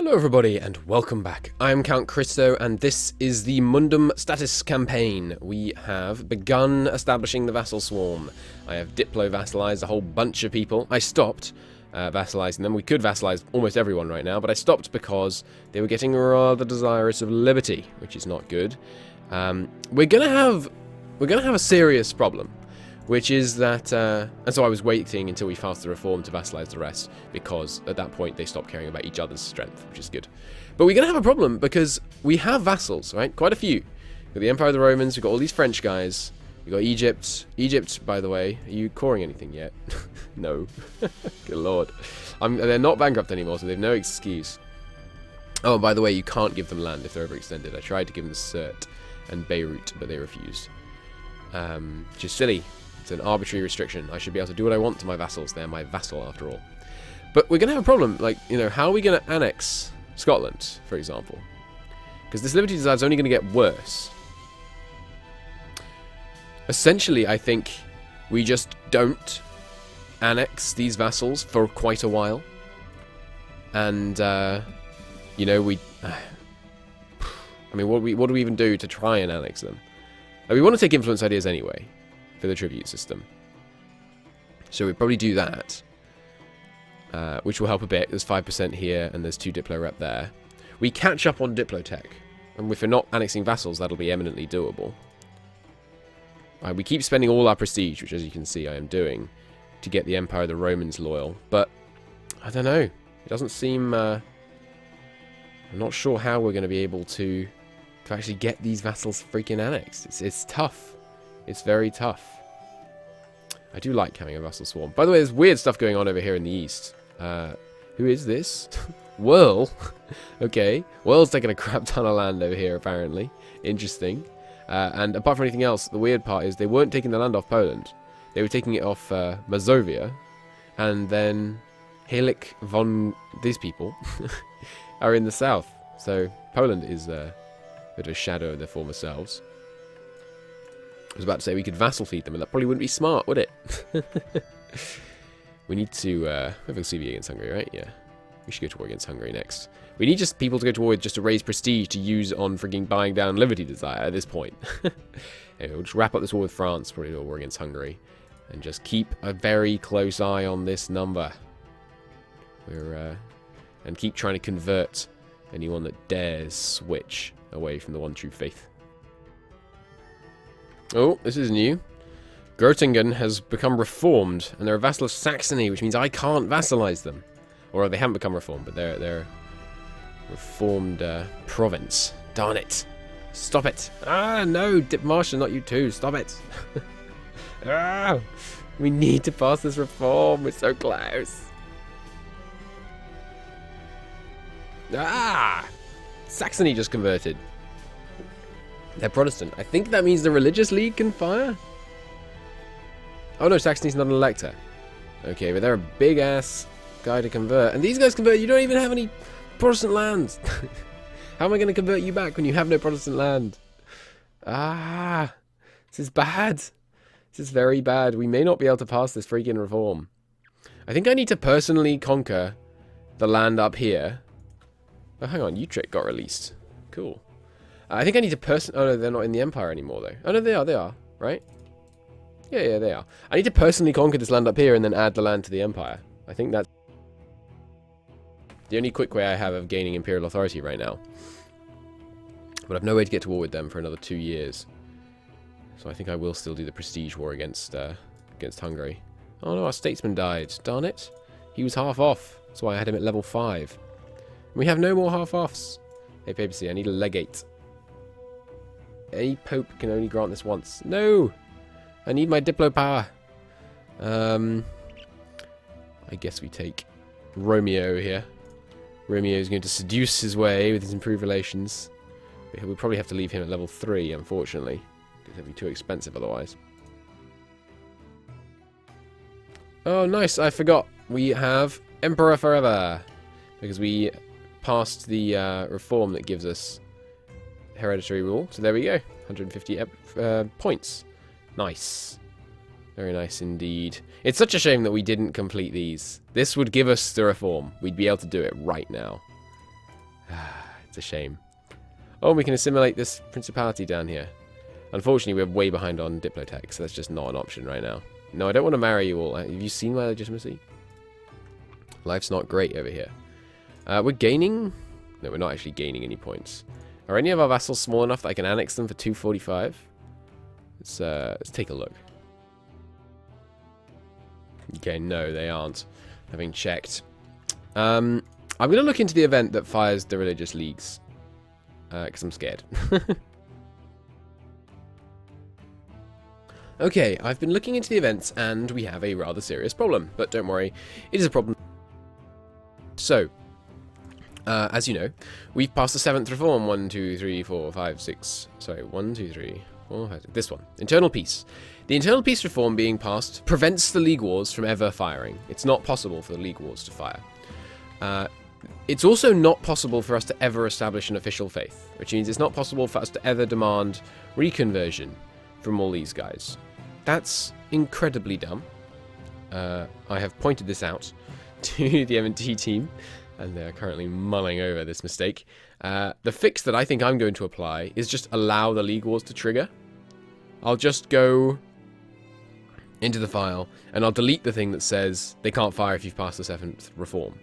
Hello everybody and welcome back. I am Count Christo and this is the MUNDUM status campaign. We have begun establishing the vassal swarm. I have diplo-vassalized a whole bunch of people. I stopped vassalizing them. We could vassalize almost everyone right now, but I stopped because they were getting rather desirous of liberty, which is not good. We're gonna have a serious problem, which is that, and so I was waiting until we passed the reform to vassalize the rest, because at that point they stopped caring about each other's strength, which is good. But we're going to have a problem, because we have vassals, right? Quite a few. We've got the Empire of the Romans, we've got all these French guys, we've got Egypt. Egypt, by the way, are you coring anything yet? No. Good lord. They're not bankrupt anymore, so they have no excuse. Oh, and by the way, you can't give them land if they're overextended. I tried to give them Cert and Beirut, but they refused. Which is silly. It's an arbitrary restriction. I should be able to do what I want to my vassals. They're my vassal, after all. But we're going to have a problem. Like, you know, how are we going to annex Scotland, for example? Because this liberty desire is only going to get worse. Essentially, I think we just don't annex these vassals for quite a while. And, you know, I mean, what do we even do to try and annex them? Like, we want to take influence ideas anyway for the tribute system. So we'd probably do that, which will help a bit. There's 5% here, and there's 2 Diplo rep there. We catch up on Diplo tech, and if we're not annexing vassals, that'll be eminently doable. We keep spending all our prestige, which as you can see I am doing, to get the Empire of the Romans loyal, but I don't know. It doesn't seem... I'm not sure how we're going to be able to actually get these vassals freaking annexed. It's tough. It's very tough. I do like having a vassal swarm. By the way, there's weird stuff going on over here in the east. Who is this? Whirl? Okay. Whirl's taking a crap ton of land over here, apparently. Interesting. And apart from anything else, the weird part is they weren't taking the land off Poland. They were taking it off Mazovia. And then Helik von... these people are in the south. So Poland is a bit of a shadow of their former selves. I was about to say we could vassal feed them, and that probably wouldn't be smart, would it? We need to... we have a CV against Hungary, right? Yeah. We should go to war against Hungary next. We need just people to go to war with just to raise prestige to use on freaking buying down liberty desire at this point. Anyway, we'll just wrap up this war with France, probably do a war against Hungary, and just keep a very close eye on this number. And keep trying to convert anyone that dares switch away from the one true faith. Oh, this is new. Grotingen has become reformed, and they're a vassal of Saxony, which means I can't vassalize them. Or they haven't become reformed, but they're a reformed province. Darn it. Stop it. Ah, no, Dip Marshal, not you too. Stop it. Ah, we need to pass this reform. We're so close. Ah! Saxony just converted. They're Protestant. I think that means the Religious League can fire? Oh no, Saxony's not an elector. Okay, but they're a big-ass guy to convert. And these guys convert, you don't even have any Protestant lands. How am I going to convert you back when you have no Protestant land? Ah, this is bad. This is very bad. We may not be able to pass this freaking reform. I think I need to personally conquer the land up here. Oh, hang on, Utrecht got released. Cool. I think I need to oh no, they're not in the Empire anymore though. Oh no, they are, right? Yeah, they are. I need to personally conquer this land up here and then add the land to the Empire. I think that's the only quick way I have of gaining Imperial authority right now. But I've no way to get to war with them for another 2 years. So I think I will still do the prestige war against Hungary. Oh no, our statesman died. Darn it. He was half off. That's why I had him at level 5. We have no more half-offs. Hey, papacy, I need a legate. Any pope can only grant this once. No! I need my Diplo power. I guess we take Romeo here. Romeo is going to seduce his way with his improved relations. We'll probably have to leave him at level 3, unfortunately. Because it'll be too expensive otherwise. Oh, nice. I forgot. We have Emperor Forever. Because we passed the reform that gives us hereditary rule. So there we go. 150 points. Nice. Very nice indeed. It's such a shame that we didn't complete these. This would give us the reform. We'd be able to do it right now. It's a shame. Oh, we can assimilate this principality down here. Unfortunately, we're way behind on Diplotech, so that's just not an option right now. No, I don't want to marry you all. Have you seen my legitimacy? Life's not great over here. We're gaining... No, we're not actually gaining any points. Are any of our vassals small enough that I can annex them for 245? Let's take a look. Okay, no, they aren't. Having checked. I'm going to look into the event that fires the religious leagues. Because I'm scared. Okay, I've been looking into the events, and we have a rather serious problem. But don't worry, it is a problem. So, as you know, we've passed the 7th reform. 1, 2, 3, 4, 5, 6. Sorry, 1, 2, 3, 4, 5, 6. This one. Internal peace. The internal peace reform being passed prevents the league wars from ever firing. It's not possible for the league wars to fire. It's also not possible for us to ever establish an official faith, which means it's not possible for us to ever demand reconversion from all these guys. That's incredibly dumb. I have pointed this out to the M&T team, and they're currently mulling over this mistake. The fix that I think I'm going to apply is just allow the league wars to trigger. I'll just go into the file, and I'll delete the thing that says they can't fire if you've passed the 7th reform.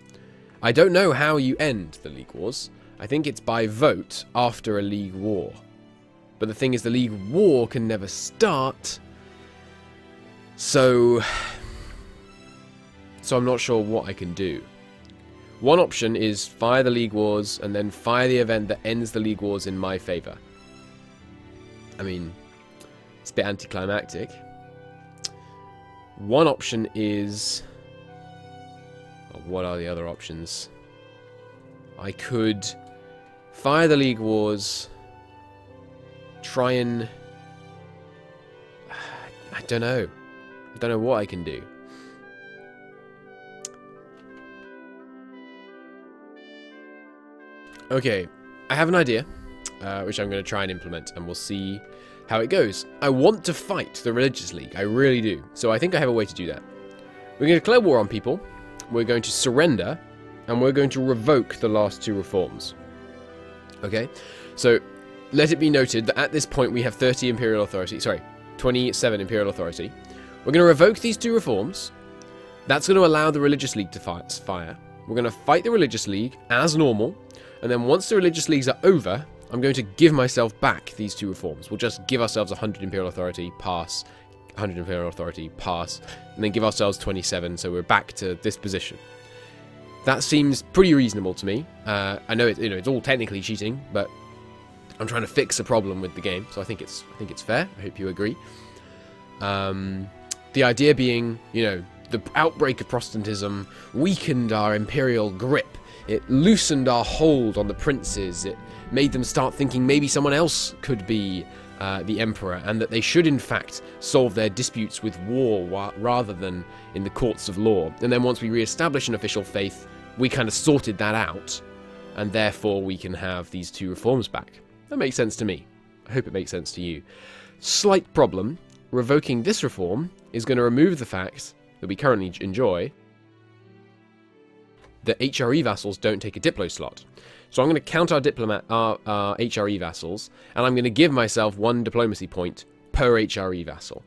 I don't know how you end the league wars. I think it's by vote after a league war. But the thing is, the league war can never start. So I'm not sure what I can do. One option is fire the league wars and then fire the event that ends the league wars in my favor. I mean, it's a bit anticlimactic. One option is... What are the other options? I could fire the league wars, try and... I don't know. I don't know what I can do. Okay, I have an idea, which I'm going to try and implement, and we'll see how it goes. I want to fight the religious league, I really do. So I think I have a way to do that. We're going to declare war on people. We're going to surrender, and we're going to revoke the last 2 reforms. Okay? So, let it be noted that at this point we have 30 Imperial Authority. Sorry, 27 Imperial Authority. We're going to revoke these 2 reforms. That's going to allow the Religious League to fire. We're going to fight the Religious League as normal, and then once the Religious Leagues are over, I'm going to give myself back these 2 reforms. We'll just give ourselves 100 Imperial Authority, pass... 100 Imperial Authority, pass, and then give ourselves 27, so we're back to this position. That seems pretty reasonable to me. I know it's all technically cheating, but I'm trying to fix a problem with the game, so I think it's fair. I hope you agree. The idea being, the outbreak of Protestantism weakened our imperial grip. It loosened our hold on the princes. It made them start thinking maybe someone else could be the emperor, and that they should in fact solve their disputes with war rather than in the courts of law. And then once we re-establish an official faith, we kind of sorted that out, and therefore we can have these 2 reforms back. That makes sense to me. I hope it makes sense to you. Slight problem. Revoking this reform is going to remove the fact that we currently enjoy that HRE vassals don't take a Diplo slot. So I'm going to count our HRE vassals, and I'm going to give myself 1 diplomacy point per HRE vassal,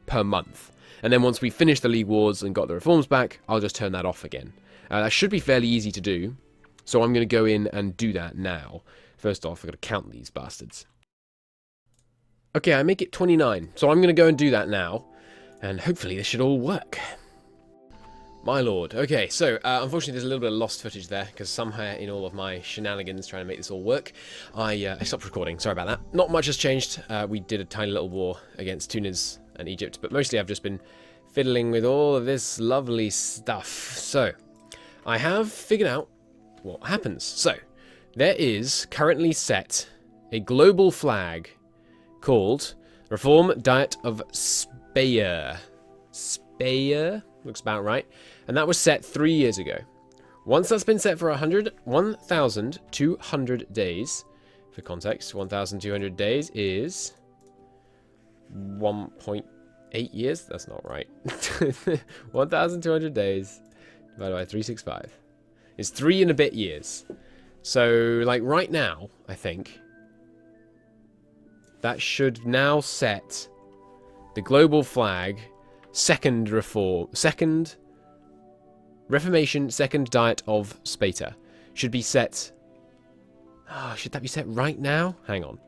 per month. And then once we finish the league wars and got the reforms back, I'll just turn that off again. That should be fairly easy to do, so I'm going to go in and do that now. First off, I've got to count these bastards. Okay, I make it 29, so I'm going to go and do that now, and hopefully this should all work. My lord. Okay, so unfortunately there's a little bit of lost footage there, because somehow in all of my shenanigans trying to make this all work, I stopped recording. Sorry about that. Not much has changed. We did a tiny little war against Tunis and Egypt, but mostly I've just been fiddling with all of this lovely stuff. So, I have figured out what happens. So, there is currently set a global flag called Reform Diet of Speyer. Speyer? Looks about right. And that was set 3 years ago. Once that's been set for 1,200 days, for context, 1,200 days is 1.8 years? That's not right. 1,200 days divided by 365 is 3 and a bit years. So, like, right now, I think, that should now set the global flag, second Reformation, second Diet of Speta. Should be set... Oh, should that be set right now? Hang on.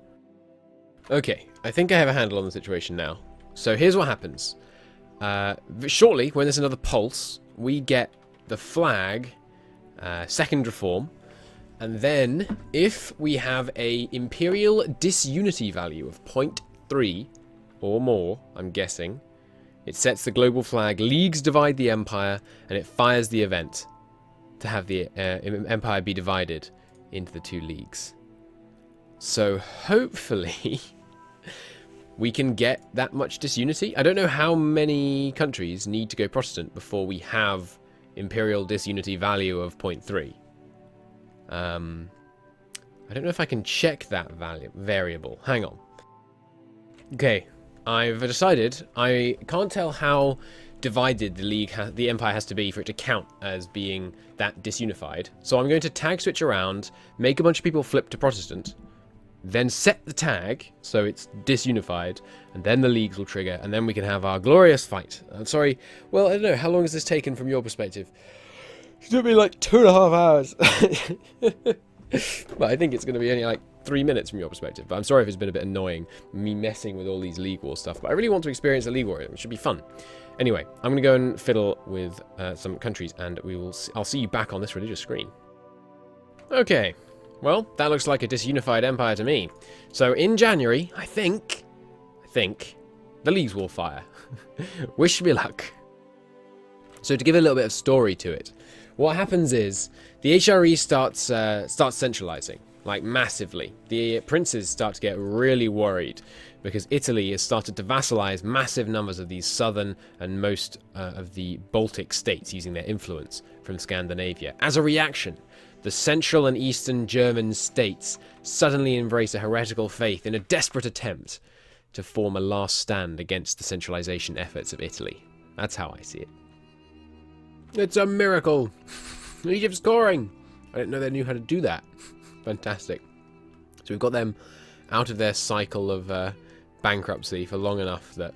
Okay, I think I have a handle on the situation now. So here's what happens. Shortly, when there's another pulse, we get the flag, second reform, and then if we have a imperial disunity value of 0.3 or more, I'm guessing, it sets the global flag, leagues divide the empire, and it fires the event to have the empire be divided into the two leagues. So hopefully we can get that much disunity. I don't know how many countries need to go Protestant before we have imperial disunity value of 0.3. I don't know if I can check that variable. Hang on. Okay, I've decided I can't tell how divided the empire has to be for it to count as being that disunified. So I'm going to tag switch around, make a bunch of people flip to Protestant, then set the tag so it's disunified, and then the leagues will trigger, and then we can have our glorious fight. I'm sorry, well, I don't know, how long has this taken from your perspective? It took me like 2.5 hours. But I think it's going to be only like 3 minutes from your perspective. But I'm sorry if it's been a bit annoying, me messing with all these League War stuff. But I really want to experience a League War. It should be fun. Anyway, I'm going to go and fiddle with some countries, and I'll see you back on this religious screen. Okay. Well, that looks like a disunified empire to me. So in January, I think the leagues will fire. Wish me luck. So to give a little bit of story to it, what happens is the HRE starts centralizing, like massively. The princes start to get really worried because Italy has started to vassalize massive numbers of these southern and most of the Baltic states using their influence from Scandinavia. As a reaction, the central and eastern German states suddenly embrace a heretical faith in a desperate attempt to form a last stand against the centralization efforts of Italy. That's how I see it. It's a miracle! Egypt's scoring! I didn't know they knew how to do that. Fantastic. So we've got them out of their cycle of bankruptcy for long enough that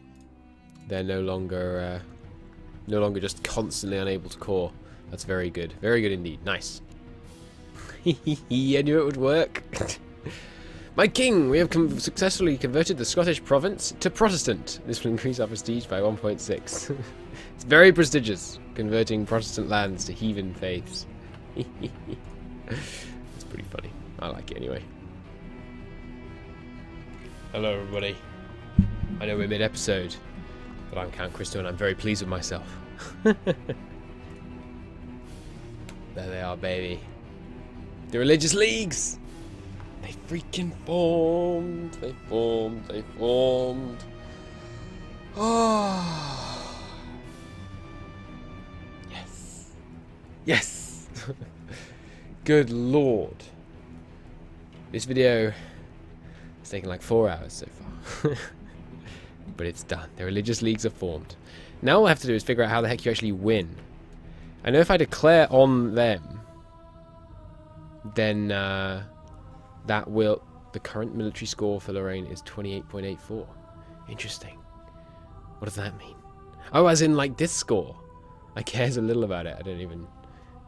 they're no longer just constantly unable to core. That's very good. Very good indeed. Nice. I knew it would work. My king, we have successfully converted the Scottish province to Protestant. This will increase our prestige by 1.6. It's very prestigious, converting Protestant lands to heathen faiths. It's pretty funny. I like it anyway. Hello, everybody. I know we're mid-episode, but I'm Count Christo and I'm very pleased with myself. There they are, baby. The religious leagues! They freaking formed. They formed. Oh. Yes. Yes. Good lord. This video has taken like 4 hours so far. But it's done. The religious leagues are formed. Now all I have to do is figure out how the heck you actually win. I know if I declare on them, then that will... The current military score for Lorraine is 28.84. Interesting. What does that mean? Oh, as in like this score. I cares a little about it. I don't even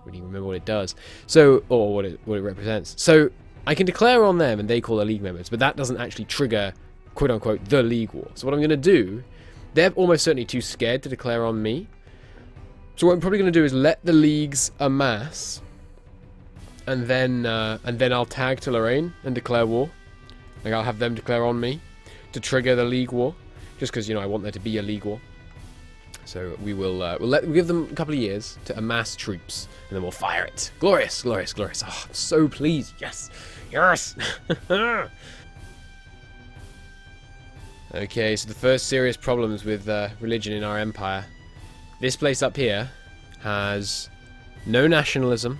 really remember what it does. So, or what it represents. So I can declare on them and they call their league members, but that doesn't actually trigger, quote unquote, the league war. So what I'm going to do, they're almost certainly too scared to declare on me. So what I'm probably going to do is let the leagues amass, and then I'll tag to Lorraine and declare war. Like I'll have them declare on me to trigger the league war, just because I want there to be a league war. So we'll give them a couple of years to amass troops, and then we'll fire it. Glorious, glorious, glorious! Oh, I'm so pleased. Yes, yes. Okay, so the first serious problems with religion in our empire. This place up here has no nationalism.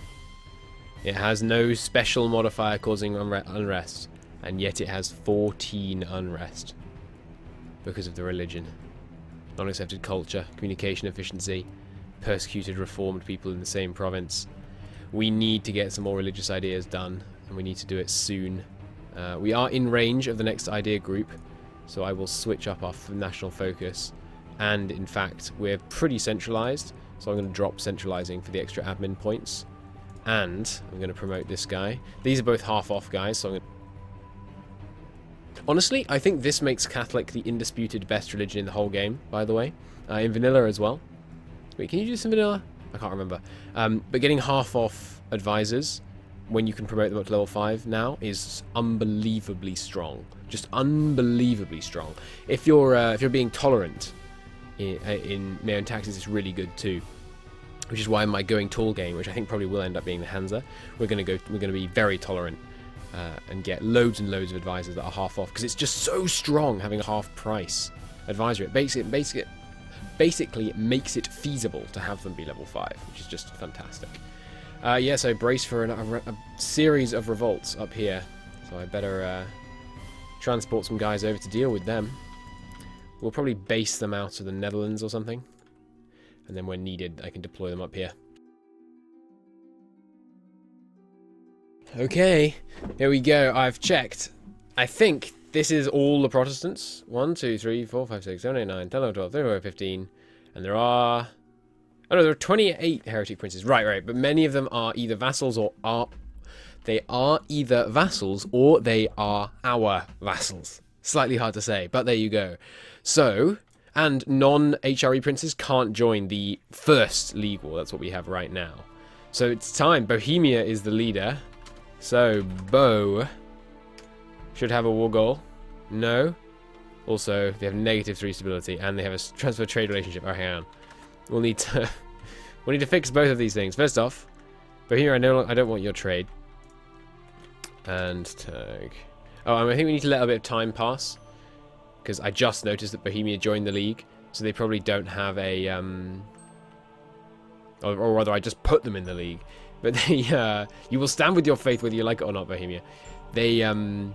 It has no special modifier causing unrest, and yet it has 14 unrest because of the religion. Non-accepted culture, communication efficiency, persecuted reformed people in the same province. we need to get some more religious ideas done, and we need to do it soon. We are in range of the next idea group, so I will switch up our national focus. And in fact, we're pretty centralized, so I'm going to drop centralizing for the extra admin points. And I'm going to promote this guy. These are both half off guys, so I'm going to... Honestly, I think this makes Catholic the indisputed best religion in the whole game, by the way. In vanilla as well. Wait, can you do some vanilla? I can't remember. But getting half off advisors when you can promote them up to level 5 now is unbelievably strong. Just unbelievably strong. If you're being tolerant in Meiou and Taxes, it's really good too. Which is why in my going tall game, which I think probably will end up being the Hansa, we're gonna be very tolerant and get loads and loads of advisors that are half off, because it's just so strong having a half price advisor. It basically it makes it feasible to have them be level 5, which is just fantastic. Yeah, so brace for a series of revolts up here. So I better transport some guys over to deal with them. We'll probably base them out of the Netherlands or something. And then when needed, I can deploy them up here. Okay, here we go. I've checked. I think this is all the Protestants. 1, 2, 3, 4, 5, 6, 7, 8, 9, 10, 11, 12, 13, 14, 15. And there are... Oh no, there are 28 heretic princes. Right. But many of them are either vassals or are... They are either vassals or they are our vassals. Slightly hard to say, but there you go. So, and non-HRE princes can't join the first League War. That's what we have right now. So it's time. Bohemia is the leader. So, Bo should have a war goal. No. Also, they have -3 stability, and they have a transfer trade relationship. Oh, hang on. We'll need to fix both of these things. First off, Bohemia, I don't want your trade. And tag. Oh, I think we need to let a bit of time pass, because I just noticed that Bohemia joined the league, so they probably don't have a or rather, I just put them in the league. But they, you will stand with your faith whether you like it or not, Bohemia. They don't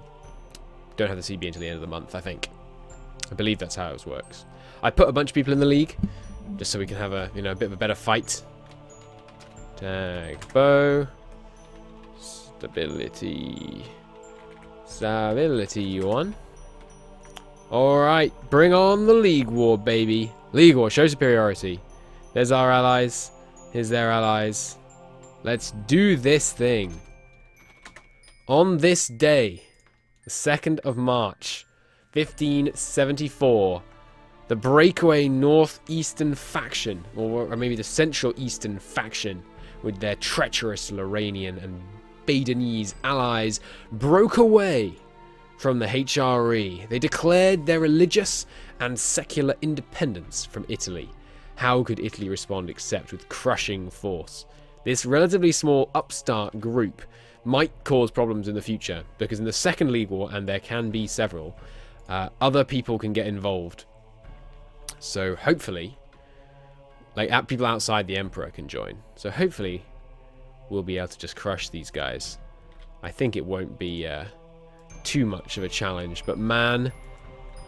have the CB until the end of the month, I think. I believe that's how it works. I put a bunch of people in the league, just so we can have a a bit of a better fight. Tag Bo. Stability 1. Alright, bring on the League War, baby. League War, show superiority. There's our allies. Here's their allies. Let's do this thing. On this day, the 2nd of March, 1574, the breakaway northeastern faction, or maybe the central eastern faction, with their treacherous Lorrainian and Badenese allies, broke away from the HRE. They declared their religious and secular independence from Italy. How could Italy respond except with crushing force? This relatively small upstart group might cause problems in the future, because in the Second League War, and there can be several, other people can get involved. So hopefully, like people outside the Emperor can join. So hopefully we'll be able to just crush these guys. I think it won't be too much of a challenge, but man,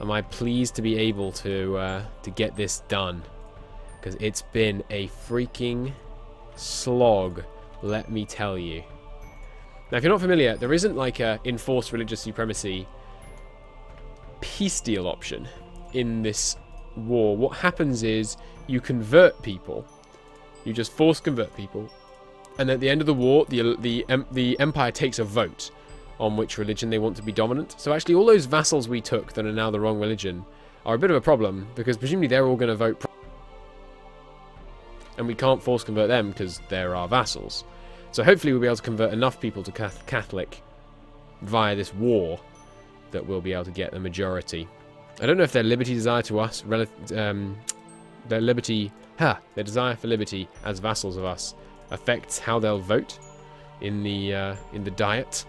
am I pleased to be able to get this done, because it's been a freaking slog, let me tell you. Now, if you're not familiar, there isn't like a enforced religious supremacy peace deal option in this war. What happens is you convert people, you just force convert people, and at the end of the war, the empire takes a vote on which religion they want to be dominant. So actually, all those vassals we took that are now the wrong religion are a bit of a problem, because presumably they're all going to vote and we can't force convert them because they're our vassals. So hopefully we'll be able to convert enough people to Catholic via this war that we'll be able to get the majority. I don't know if their liberty desire to us, their desire for liberty as vassals of us affects how they'll vote in the diet,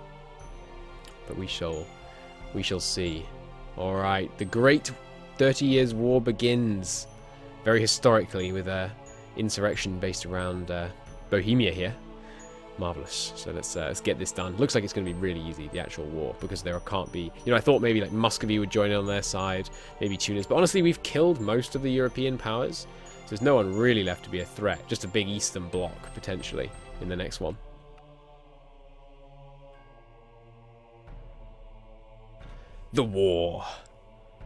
but we shall see. All right, the Great 30 Years' War begins very historically with a insurrection based around Bohemia here. Marvelous. So let's get this done. Looks like it's going to be really easy, the actual war, because there can't be... I thought maybe like Muscovy would join in on their side, maybe Tunis, but honestly we've killed most of the European powers, so there's no one really left to be a threat. Just a big Eastern bloc, potentially, in the next one. The war.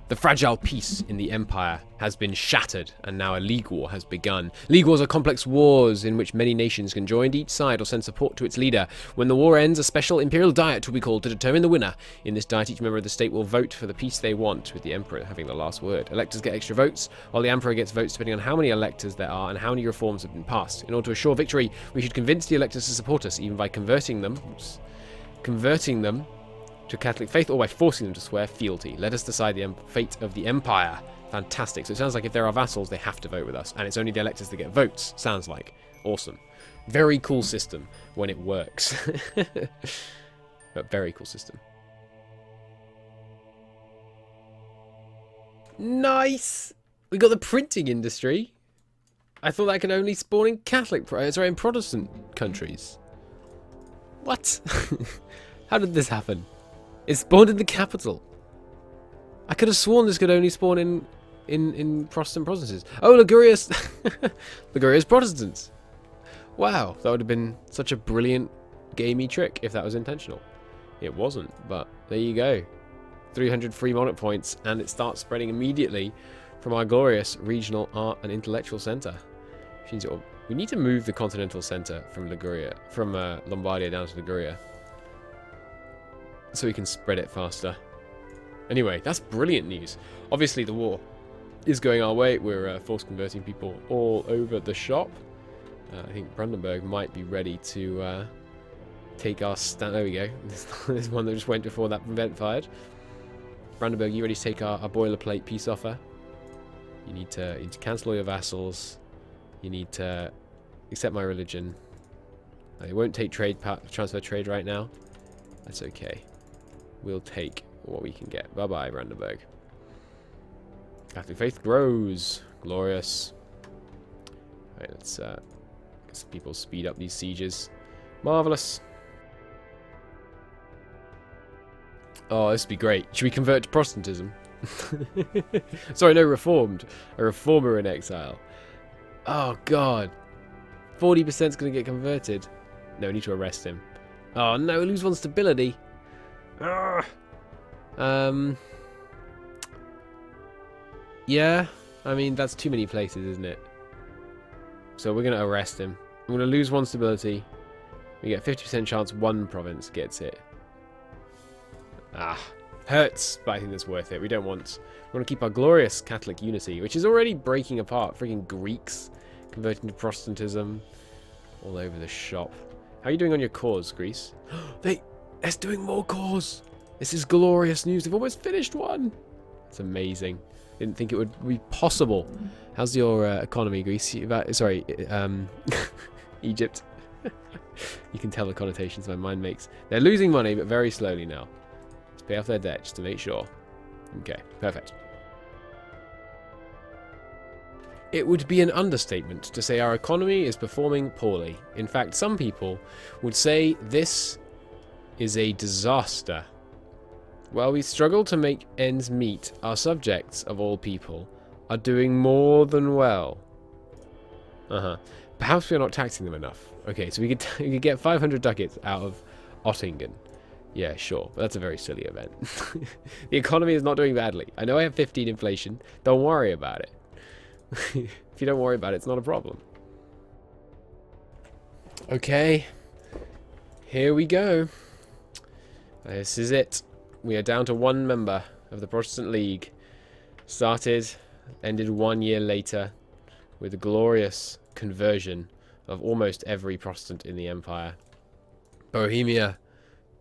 The fragile peace in the empire has been shattered, and now a league war has begun. League wars are complex wars in which many nations can join each side or send support to its leader. When the war ends, a special imperial diet will be called to determine the winner. In this diet, each member of the state will vote for the peace they want, with the emperor having the last word. Electors get extra votes, while the emperor gets votes depending on how many electors there are and how many reforms have been passed. In order to assure victory, we should convince the electors to support us, even by converting them to Catholic faith, or by forcing them to swear fealty. Let us decide the fate of the empire. Fantastic. So it sounds like if there are vassals, they have to vote with us. And it's only the electors that get votes. Sounds like. Awesome. Very cool system when it works. But very cool system. Nice! We got the printing industry. I thought that could only spawn in in Protestant countries. What? How did this happen? It spawned in the capital. I could have sworn this could only spawn in Protestant provinces. Oh, Liguria's Liguria's Protestants. Wow, that would have been such a brilliant gamey trick if that was intentional. It wasn't, but there you go. 300 free Monarch points, and it starts spreading immediately from our glorious regional art and intellectual centre. We need to move the continental centre from Lombardia down to Liguria, so we can spread it faster. Anyway, that's brilliant news. Obviously, the war is going our way. We're force converting people all over the shop. I think Brandenburg might be ready to take our stand. There we go. There's one that just went before that event fired. Brandenburg, you ready to take our boilerplate peace offer? You need to cancel all your vassals. You need to accept my religion. I won't take transfer trade right now. That's okay. We'll take what we can get. Bye-bye, Brandenburg. Catholic faith grows. Glorious. Alright, let's get some people speed up these sieges. Marvellous. Oh, this would be great. Should we convert to Protestantism? Sorry, no, Reformed. A Reformer in exile. Oh, God. 40% is going to get converted. No, we need to arrest him. Oh, no, we lose one stability. Ugh. Yeah, I mean, that's too many places, isn't it? So we're going to arrest him. I'm going to lose one stability. We get 50% chance one province gets it. Ah, hurts, but I think that's worth it. We want to keep our glorious Catholic unity, which is already breaking apart. Freaking Greeks converting to Protestantism all over the shop. How are you doing on your cause, Greece? They're doing more cause. This is glorious news. They've almost finished one. It's amazing. Didn't think it would be possible. How's your economy, Greece? Sorry, Egypt. You can tell the connotations my mind makes. They're losing money, but very slowly now. Let's pay off their debt just to make sure. Okay, perfect. It would be an understatement to say our economy is performing poorly. In fact, some people would say this is a disaster. While we struggle to make ends meet, our subjects, of all people, are doing more than well. Perhaps we're not taxing them enough. Okay, so we could get 500 ducats out of Ottingen. Yeah, sure, but that's a very silly event. The economy is not doing badly. I know I have 15 inflation. Don't worry about it. If you don't worry about it, it's not a problem. Okay, here we go. This is it. We are down to one member of the Protestant League. Ended 1 year later with a glorious conversion of almost every Protestant in the empire. Bohemia,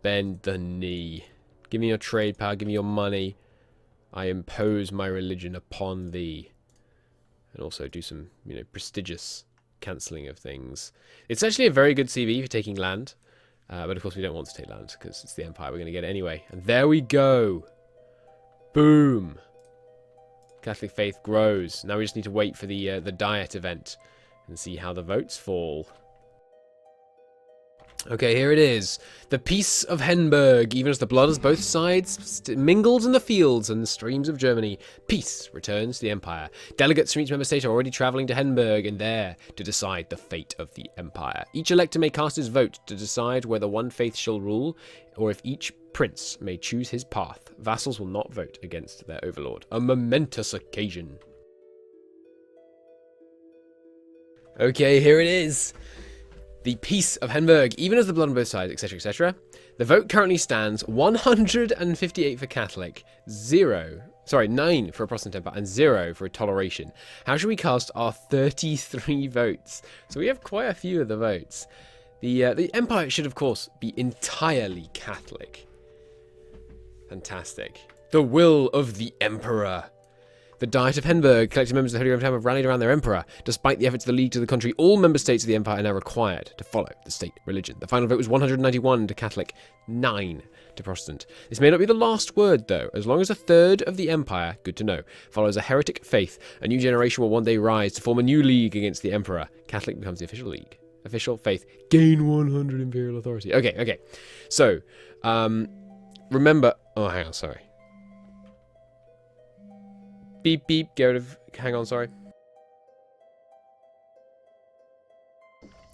bend the knee. Give me your trade power, give me your money. I impose my religion upon thee. And also do some, prestigious cancelling of things. It's actually a very good CV for taking land. But of course we don't want to take land because it's the Empire. We're going to get it anyway. And there we go. Boom. Catholic faith grows. Now we just need to wait for the Diet event and see how the votes fall. Okay, here it is. The Peace of Henburg. Even as the blood of both sides mingles in the fields and the streams of Germany, peace returns to the Empire. Delegates from each member state are already travelling to Henburg and there to decide the fate of the Empire. Each elector may cast his vote to decide whether one faith shall rule, or if each prince may choose his path. Vassals will not vote against their overlord. A momentous occasion. Okay, here it is. The Peace of Henburg, even as the blood on both sides, etc., etc. The vote currently stands 158 for Catholic, 9 for a Protestant Empire, and 0 for a toleration. How should we cast our 33 votes? So we have quite a few of the votes. The Empire should, of course, be entirely Catholic. Fantastic. The will of the Emperor. The Diet of Henburg, collected members of the Holy Roman Empire, have rallied around their emperor. Despite the efforts of the League to the contrary, all member states of the empire are now required to follow the state religion. The final vote was 191 to Catholic, 9 to Protestant. This may not be the last word, though. As long as a third of the empire, good to know, follows a heretic faith, a new generation will one day rise to form a new league against the emperor. Catholic becomes the official league. Official faith. Gain 100 imperial authority. Okay. So, remember... Oh, hang on, sorry. Beep, beep, get rid of... Hang on, sorry.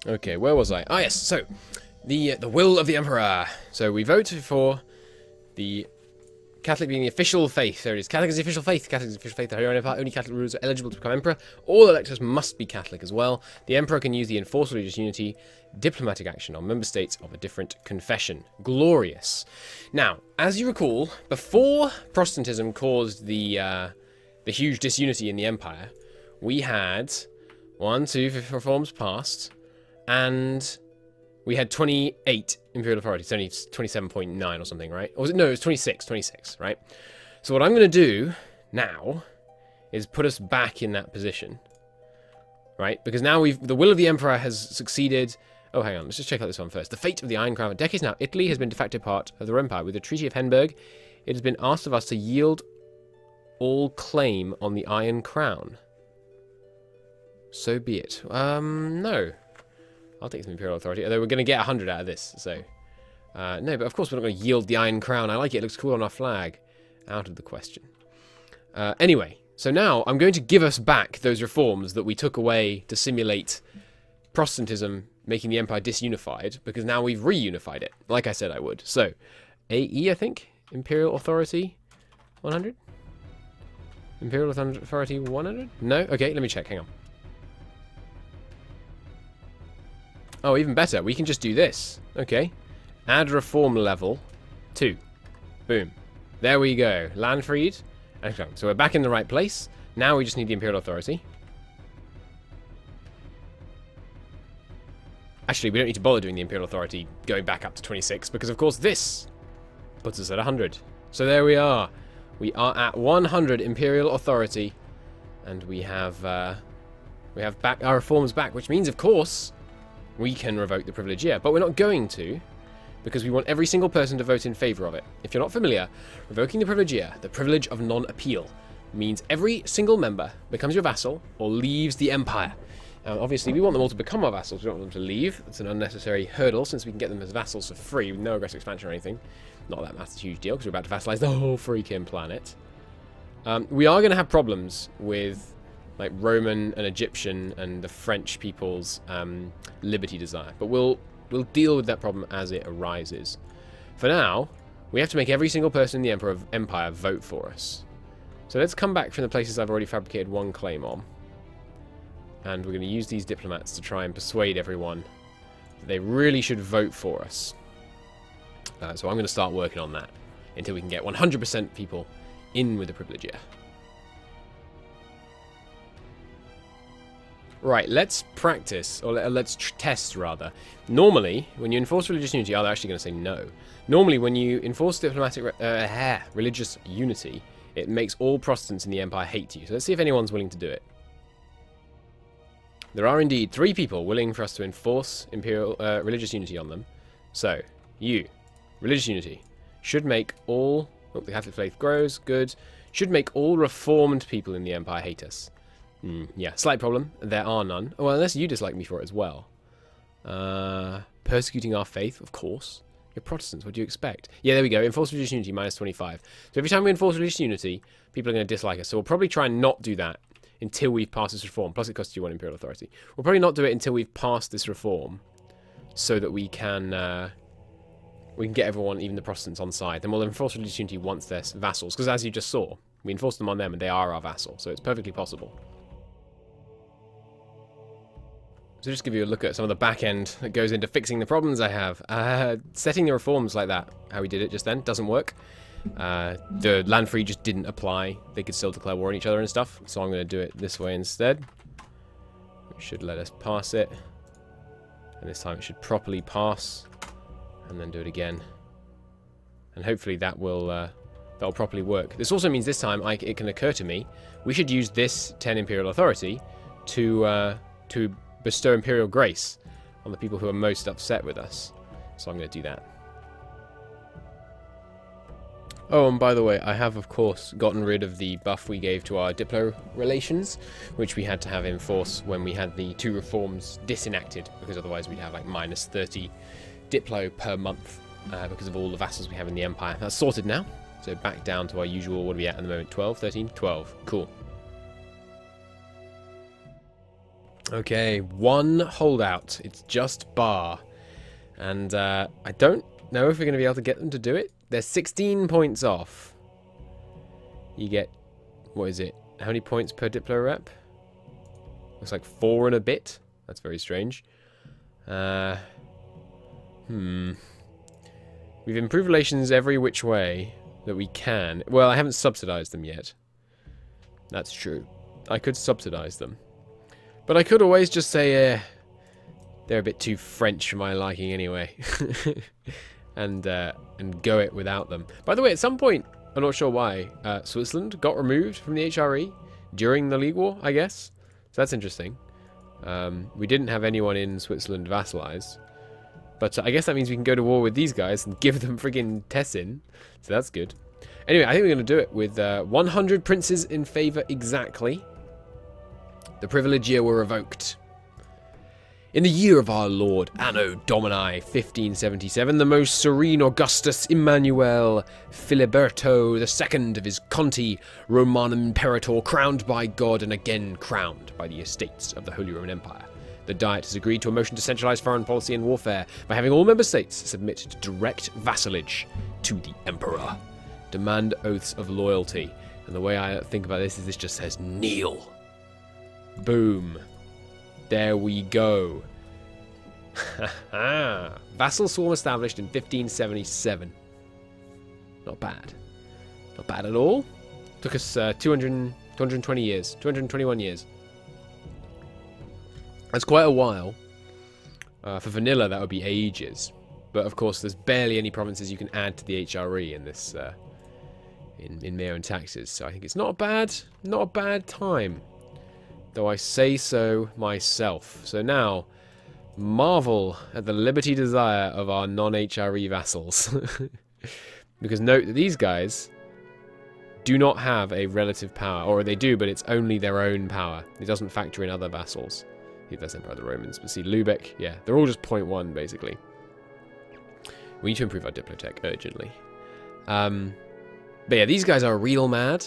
Okay, where was I? Ah, yes, so, the will of the Emperor. So, we vote for the Catholic being the official faith. There it is. Catholic is the official faith. Catholic is the official faith. The Holy Roman Empire, only Catholic rulers are eligible to become Emperor. All electors must be Catholic as well. The Emperor can use the enforced religious unity, diplomatic action on member states of a different confession. Glorious. Now, as you recall, before Protestantism caused the huge disunity in the empire, we had 2 reforms passed, and we had 28 imperial authority. It's only 27.9 or something, right? Or was it? No, it was 26, right? So what I'm going to do now is put us back in that position, right? Because now the will of the emperor has succeeded. Oh, hang on, let's just check out this one first. The fate of the Iron Crown. For decades now, Italy has been de facto part of the Roman Empire. With the Treaty of Henburg, it has been asked of us to yield all claim on the Iron Crown. So be it. No. I'll take some Imperial Authority, although we're going to get 100 out of this, so... no, but of course we're not going to yield the Iron Crown. I like it. It looks cool on our flag. Out of the question. Anyway, so now I'm going to give us back those reforms that we took away to simulate Protestantism making the Empire disunified, because now we've reunified it, like I said I would. So, AE, I think? Imperial Authority 100? Imperial Authority 100? No? Okay, let me check. Hang on. Oh, even better. We can just do this. Okay. Add reform level 2. Boom. There we go. Land freed. Okay, so we're back in the right place. Now we just need the Imperial Authority. Actually, we don't need to bother doing the Imperial Authority going back up to 26, because of course this puts us at 100. So there we are. We are at 100 Imperial Authority, and we have back our reforms back, which means, of course, we can revoke the privilege year. But we're not going to, because we want every single person to vote in favour of it. If you're not familiar, revoking the privilege year, the privilege of non-appeal, means every single member becomes your vassal or leaves the empire. Obviously, we want them all to become our vassals. We don't want them to leave. It's an unnecessary hurdle, since we can get them as vassals for free with no aggressive expansion or anything. Not that that's a huge deal, because we're about to vassalize the whole freaking planet. We are going to have problems with like Roman and Egyptian and the French people's liberty desire, but we'll deal with that problem as it arises. For now, we have to make every single person in the empire vote for us. So let's come back from the places I've already fabricated one claim on. And we're going to use these diplomats to try and persuade everyone that they really should vote for us. So I'm going to start working on that until we can get 100% people in with the privilege year. Right, let's practice, or let's test rather. Normally, when you enforce religious unity, they're actually going to say no. Normally, when you enforce diplomatic religious unity, it makes all Protestants in the empire hate you. So let's see if anyone's willing to do it. There are indeed 3 people willing for us to enforce imperial religious unity on them. So, you, religious unity, should make all... Oh, the Catholic faith grows, good. Should make all reformed people in the empire hate us. Yeah, slight problem. There are none. Oh, well, unless you dislike me for it as well. Persecuting our faith, of course. You're Protestants, what do you expect? Yeah, there we go. Enforce religious unity, minus 25. So every time we enforce religious unity, people are going to dislike us. So we'll probably try and not do that until we've passed this reform. Plus it costs you 1 imperial authority. We'll probably not do it until we've passed this reform, so that we can get everyone, even the Protestants, on side. Then we'll enforce religious unity once they're vassals. Because as you just saw, we enforced them on them and they are our vassal. So it's perfectly possible. So just give you a look at some of the back end that goes into fixing the problems I have. Setting the reforms like that, how we did it just then, doesn't work. The land free just didn't apply. They could still declare war on each other and stuff. So I'm going to do it this way instead. It should let us pass it. And this time it should properly pass. And then do it again. And hopefully that will that'll properly work. This also means this time it can occur to me, we should use this 10 imperial authority to bestow imperial grace on the people who are most upset with us. So I'm going to do that. Oh, and by the way, I have, of course, gotten rid of the buff we gave to our Diplo relations, which we had to have in force when we had the 2 reforms disenacted, because otherwise we'd have like minus 30 Diplo per month because of all the vassals we have in the Empire. That's sorted now. So back down to our usual, what are we at the moment? 12, 13, 12. Cool. Okay, 1 holdout. It's just Bar. And I don't know if we're going to be able to get them to do it. They're 16 points off. You get, what is it? How many points per Diplo rep? Looks like 4 and a bit. That's very strange. We've improved relations every which way that we can. Well, I haven't subsidized them yet. That's true. I could subsidize them. But I could always just say, they're a bit too French for my liking anyway. and go it without them. By the way, at some point, I'm not sure why, Switzerland got removed from the HRE during the League War, I guess. So that's interesting. We didn't have anyone in Switzerland vassalized. But I guess that means we can go to war with these guys and give them friggin' Tessin. So that's good. Anyway, I think we're going to do it with 100 princes in favour exactly. The privilegia were revoked. In the year of our Lord, Anno Domini 1577, the most serene Augustus Emmanuel Filiberto II of his Conti Romanum Imperator, crowned by God and again crowned by the estates of the Holy Roman Empire. The Diet has agreed to a motion to centralize foreign policy and warfare by having all member states submit to direct vassalage to the Emperor. Demand oaths of loyalty. And the way I think about this is this just says kneel. Boom. There we go. Vassal swarm established in 1577. Not bad. Not bad at all. Took us 220 years. 221 years. That's quite a while. For vanilla, that would be ages. But of course, there's barely any provinces you can add to the HRE in this in Meiou and Taxes. So I think it's not a bad time. Though I say so myself. So now, marvel at the liberty desire of our non-HRE vassals. Because note that these guys do not have a relative power. Or they do, but it's only their own power. It doesn't factor in other vassals. I think that's Empire of the Romans. But see, Lubeck, yeah, they're all just 0.1, basically. We need to improve our Diplotech urgently. But yeah, these guys are real mad.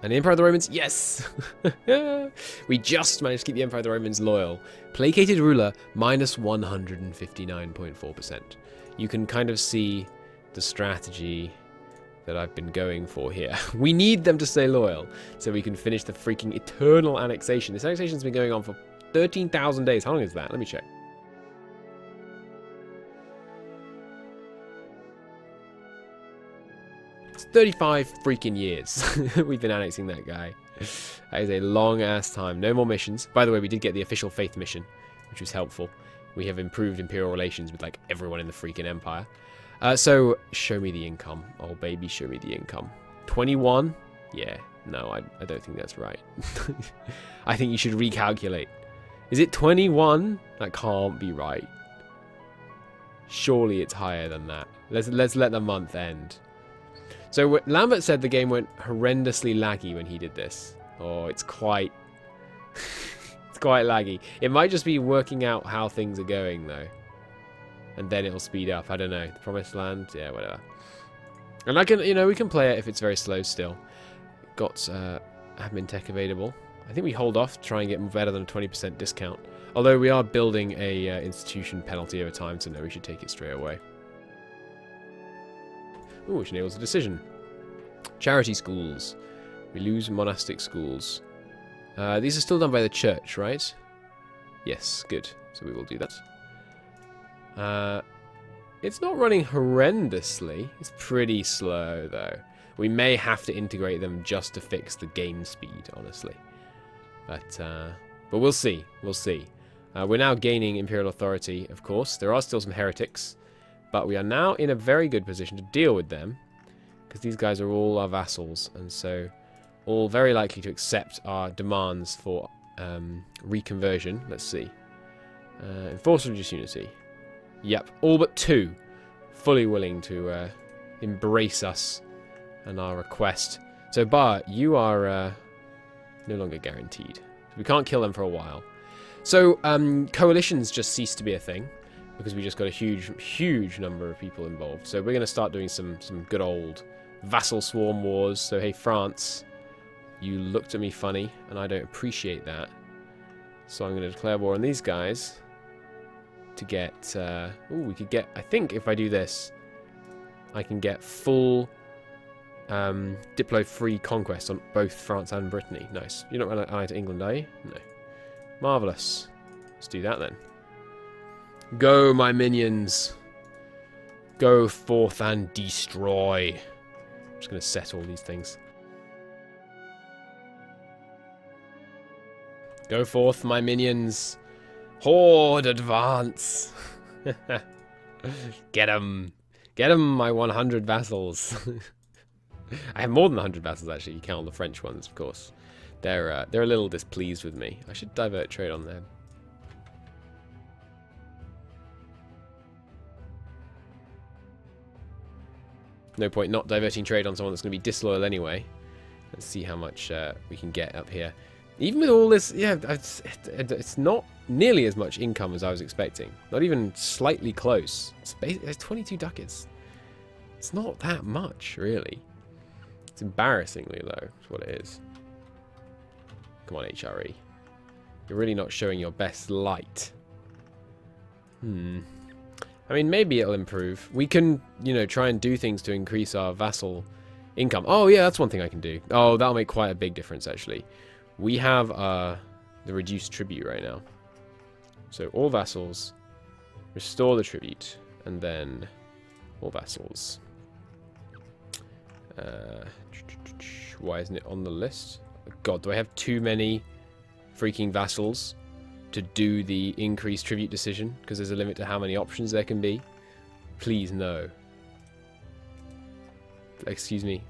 And the Empire of the Romans, yes! We just managed to keep the Empire of the Romans loyal. Placated ruler, minus 159.4%. You can kind of see the strategy that I've been going for here. We need them to stay loyal so we can finish the freaking eternal annexation. This annexation's been going on for 13,000 days. How long is that? Let me check. It's 35 freaking years we've been annexing that guy. That is a long-ass time. No more missions. By the way, we did get the official faith mission, which was helpful. We have improved imperial relations with, like, everyone in the freaking empire. So, show me the income. Oh, baby, show me the income. 21? Yeah. No, I don't think that's right. I think you should recalculate. Is it 21? That can't be right. Surely it's higher than that. Let's let the month end. So Lambert said the game went horrendously laggy when he did this. Oh, it's quite... it's quite laggy. It might just be working out how things are going, though. and then it'll speed up. I don't know. The Promised Land? Yeah, whatever. And I can, you know, we can play it if it's very slow still. Got admin tech available. I think we hold off, try and get better than a 20% discount. Although we are building a institution penalty over time, so no, we should take it straight away. Ooh, which enables a decision. Charity schools. We lose monastic schools. These are still done by the church, right? Yes, good. So we will do that. It's not running horrendously. It's pretty slow, though. We may have to integrate them just to fix the game speed, honestly. But we'll see. We'll see. We're now gaining Imperial Authority, of course. There are still some heretics. But we are now in a very good position to deal with them. Because these guys are all our vassals. And so all very likely to accept our demands for reconversion. Let's see. Enforce religious unity. Yep, all but 2 fully willing to embrace us and our request. So Bar, you are no longer guaranteed. We can't kill them for a while. So coalitions just ceased to be a thing because we just got a huge number of people involved. So we're going to start doing some good old vassal swarm wars. So hey, France, you looked at me funny and I don't appreciate that. So I'm going to declare war on these guys to get... we could get... I think if I do this, I can get full Diplo-free conquest on both France and Brittany. Nice. You're not allied to England, are you? No. Marvellous. Let's do that then. Go, my minions. Go forth and destroy. I'm just going to set all these things. Go forth, my minions. Horde advance. Get 'em. Get 'em, my 100 vassals. I have more than 100 vassals, actually. You count all the French ones, of course. They're a little displeased with me. I should divert trade on them. No point not diverting trade on someone that's going to be disloyal anyway. Let's see how much we can get up here. Even with all this, yeah, it's not nearly as much income as I was expecting. Not even slightly close. It's 22 ducats. It's not that much, really. It's embarrassingly low, is what it is. Come on, HRE. You're really not showing your best light. I mean, maybe it'll improve. We can, you know, try and do things to increase our vassal income. Oh, yeah, that's one thing I can do. Oh, that'll make quite a big difference, actually. We have the reduced tribute right now. So all vassals, restore the tribute, and then all vassals. Why isn't it on the list? God, do I have too many freaking vassals to do the increased tribute decision? Because there's a limit to how many options there can be. Please, no. Excuse me.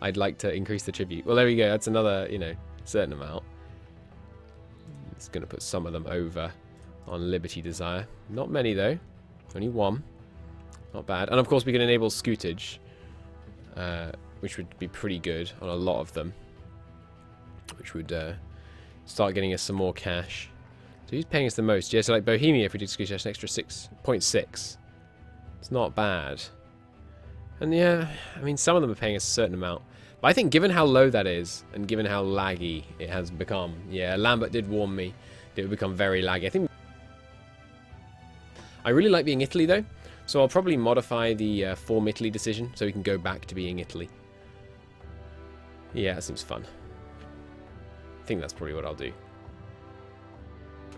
I'd like to increase the tribute. Well, there we go. That's another, you know, certain amount. It's going to put some of them over on Liberty Desire. Not many, though. Only 1. Not bad. And, of course, we can enable scootage, which would be pretty good on a lot of them. Which would start getting us some more cash. So who's paying us the most? Yeah, so like Bohemia, if we did scootage, that's an extra 6.6. It's not bad. And yeah, I mean, some of them are paying us a certain amount. But I think given how low that is, and given how laggy it has become, yeah, Lambert did warn me that it would become very laggy. I think I really like being Italy, though. So I'll probably modify the Form Italy decision so we can go back to being Italy. Yeah, that seems fun. I think that's probably what I'll do.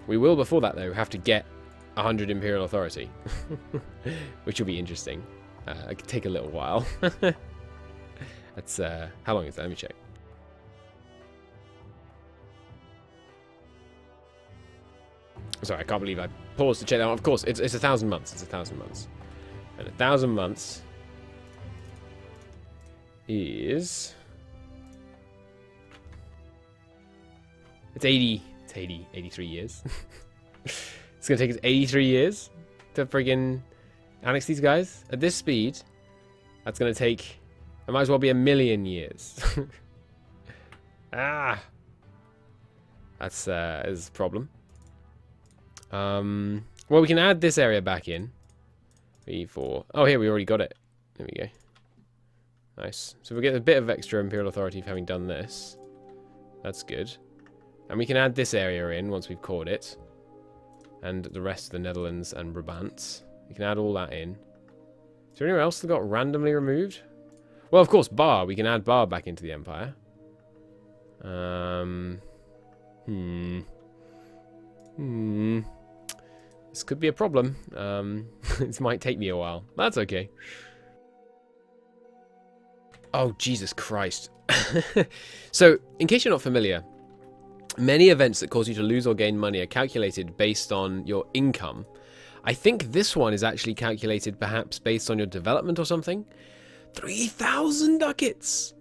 We will, before that, though, have to get 100 Imperial Authority. Which will be interesting. It could take a little while. That's, how long is that? Let me check. Sorry, I can't believe I paused to check that. Of course, it's 1,000 months. It's 1,000 months. And 1,000 months is... It's 83 years. It's going to take us 83 years to friggin' annex these guys. At this speed, that's going to take... It might as well be 1,000,000 years. That's is a problem. Well, we can add this area back in. 3, 4. Oh, here, we already got it. There we go. Nice. So we get a bit of extra imperial authority for having done this. That's good. And we can add this area in once we've caught it. And the rest of the Netherlands and Brabant. We can add all that in. Is there anywhere else that got randomly removed? Well, of course, Bar. We can add Bar back into the Empire. This could be a problem. This might take me a while. That's okay. Oh, Jesus Christ. So, in case you're not familiar, many events that cause you to lose or gain money are calculated based on your income. I think this one is actually calculated perhaps based on your development or something. 3,000 ducats!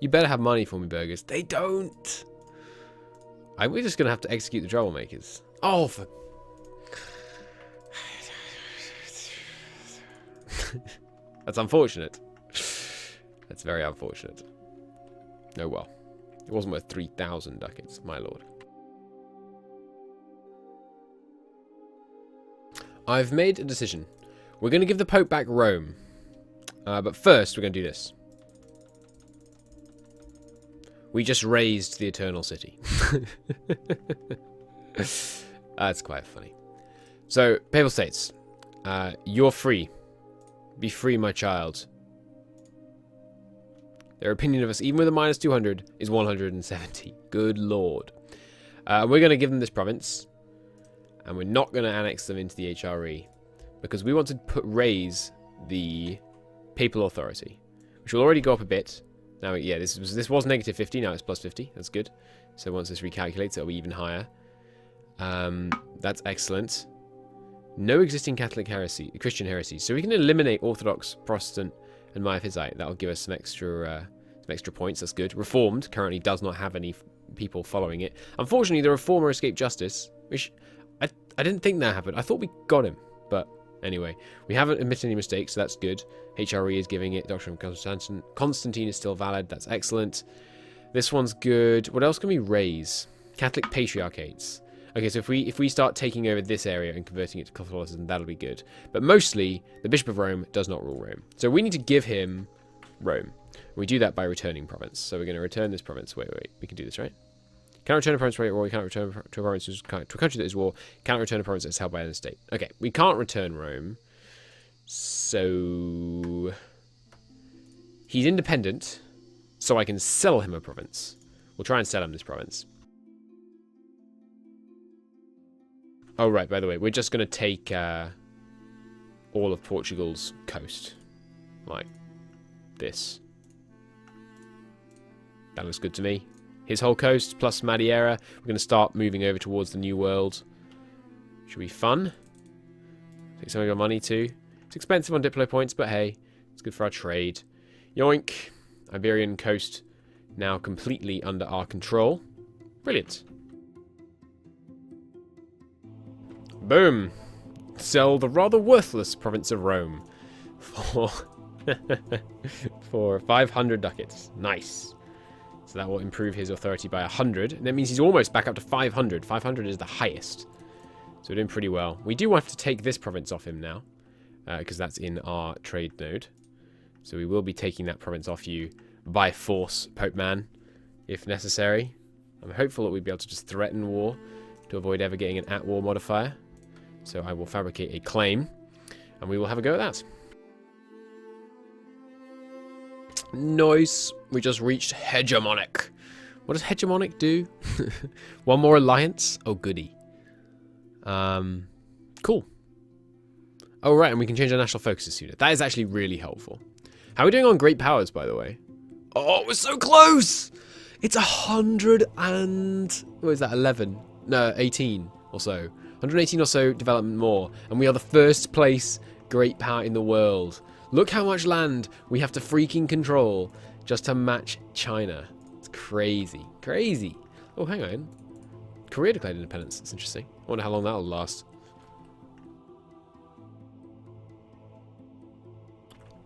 You better have money for me, burgers. They don't! We're just going to have to execute the troublemakers. Oh, for... That's unfortunate. That's very unfortunate. Oh well. It wasn't worth 3,000 ducats, my lord. I've made a decision. We're going to give the Pope back Rome. But first, we're going to do this. We just raised the Eternal City. That's quite funny. So, Papal States. You're free. Be free, my child. Their opinion of us, even with a minus 200, is 170. Good lord. We're going to give them this province. And we're not going to annex them into the HRE. Because we want to raise the papal authority. Which will already go up a bit. Now, yeah, this was negative 50. Now it's plus 50. That's good. So once this recalculates, it'll be even higher. That's excellent. No existing Catholic heresy, Christian heresy. So we can eliminate Orthodox, Protestant, and Miaphysite. That'll give us some extra points. That's good. Reformed currently does not have any people following it. Unfortunately, the Reformer escaped justice, which I didn't think that happened. I thought we got him, but anyway, we haven't admitted any mistakes, so that's good. HRE is giving it. Doctrine of Constantine is still valid. That's excellent. This one's good. What else can we raise? Catholic patriarchates. Okay, so if we start taking over this area and converting it to Catholicism, that'll be good. But mostly, the Bishop of Rome does not rule Rome. So we need to give him Rome. We do that by returning province. So we're going to return this province. Wait. We can do this, right? Cannot return a province at war. We can't return to a province to a country that is war. Cannot return a province that's held by another state. Okay, we can't return Rome. So he's independent. So I can sell him a province. We'll try and sell him this province. Oh, right, by the way, we're just going to take all of Portugal's coast. Like this. That looks good to me. His whole coast, plus Madeira. We're going to start moving over towards the New World. Should be fun. Take some of your money, too. It's expensive on Diplo points, but hey, it's good for our trade. Yoink. Iberian coast now completely under our control. Brilliant. Boom. Sell the rather worthless province of Rome for for 500 ducats. Nice. So that will improve his authority by 100. And that means he's almost back up to 500. 500 is the highest. So we're doing pretty well. We do have to take this province off him now. Because that's in our trade node. So we will be taking that province off you by force, Pope Man, if necessary. I'm hopeful that we'll be able to just threaten war to avoid ever getting an at-war modifier. So I will fabricate a claim, and we will have a go at that. Nice. We just reached hegemonic. What does hegemonic do? One more alliance? Oh, goody. Cool. Oh, right, and we can change our national focus sooner. That is actually really helpful. How are we doing on great powers, by the way? Oh, we're so close! It's 100 and... What is that, 11? No, 18 or so. 118 or so development more. And we are the first place great power in the world. Look how much land we have to freaking control just to match China. It's crazy. Crazy. Oh, hang on. Korea declared independence. That's interesting. I wonder how long that'll last.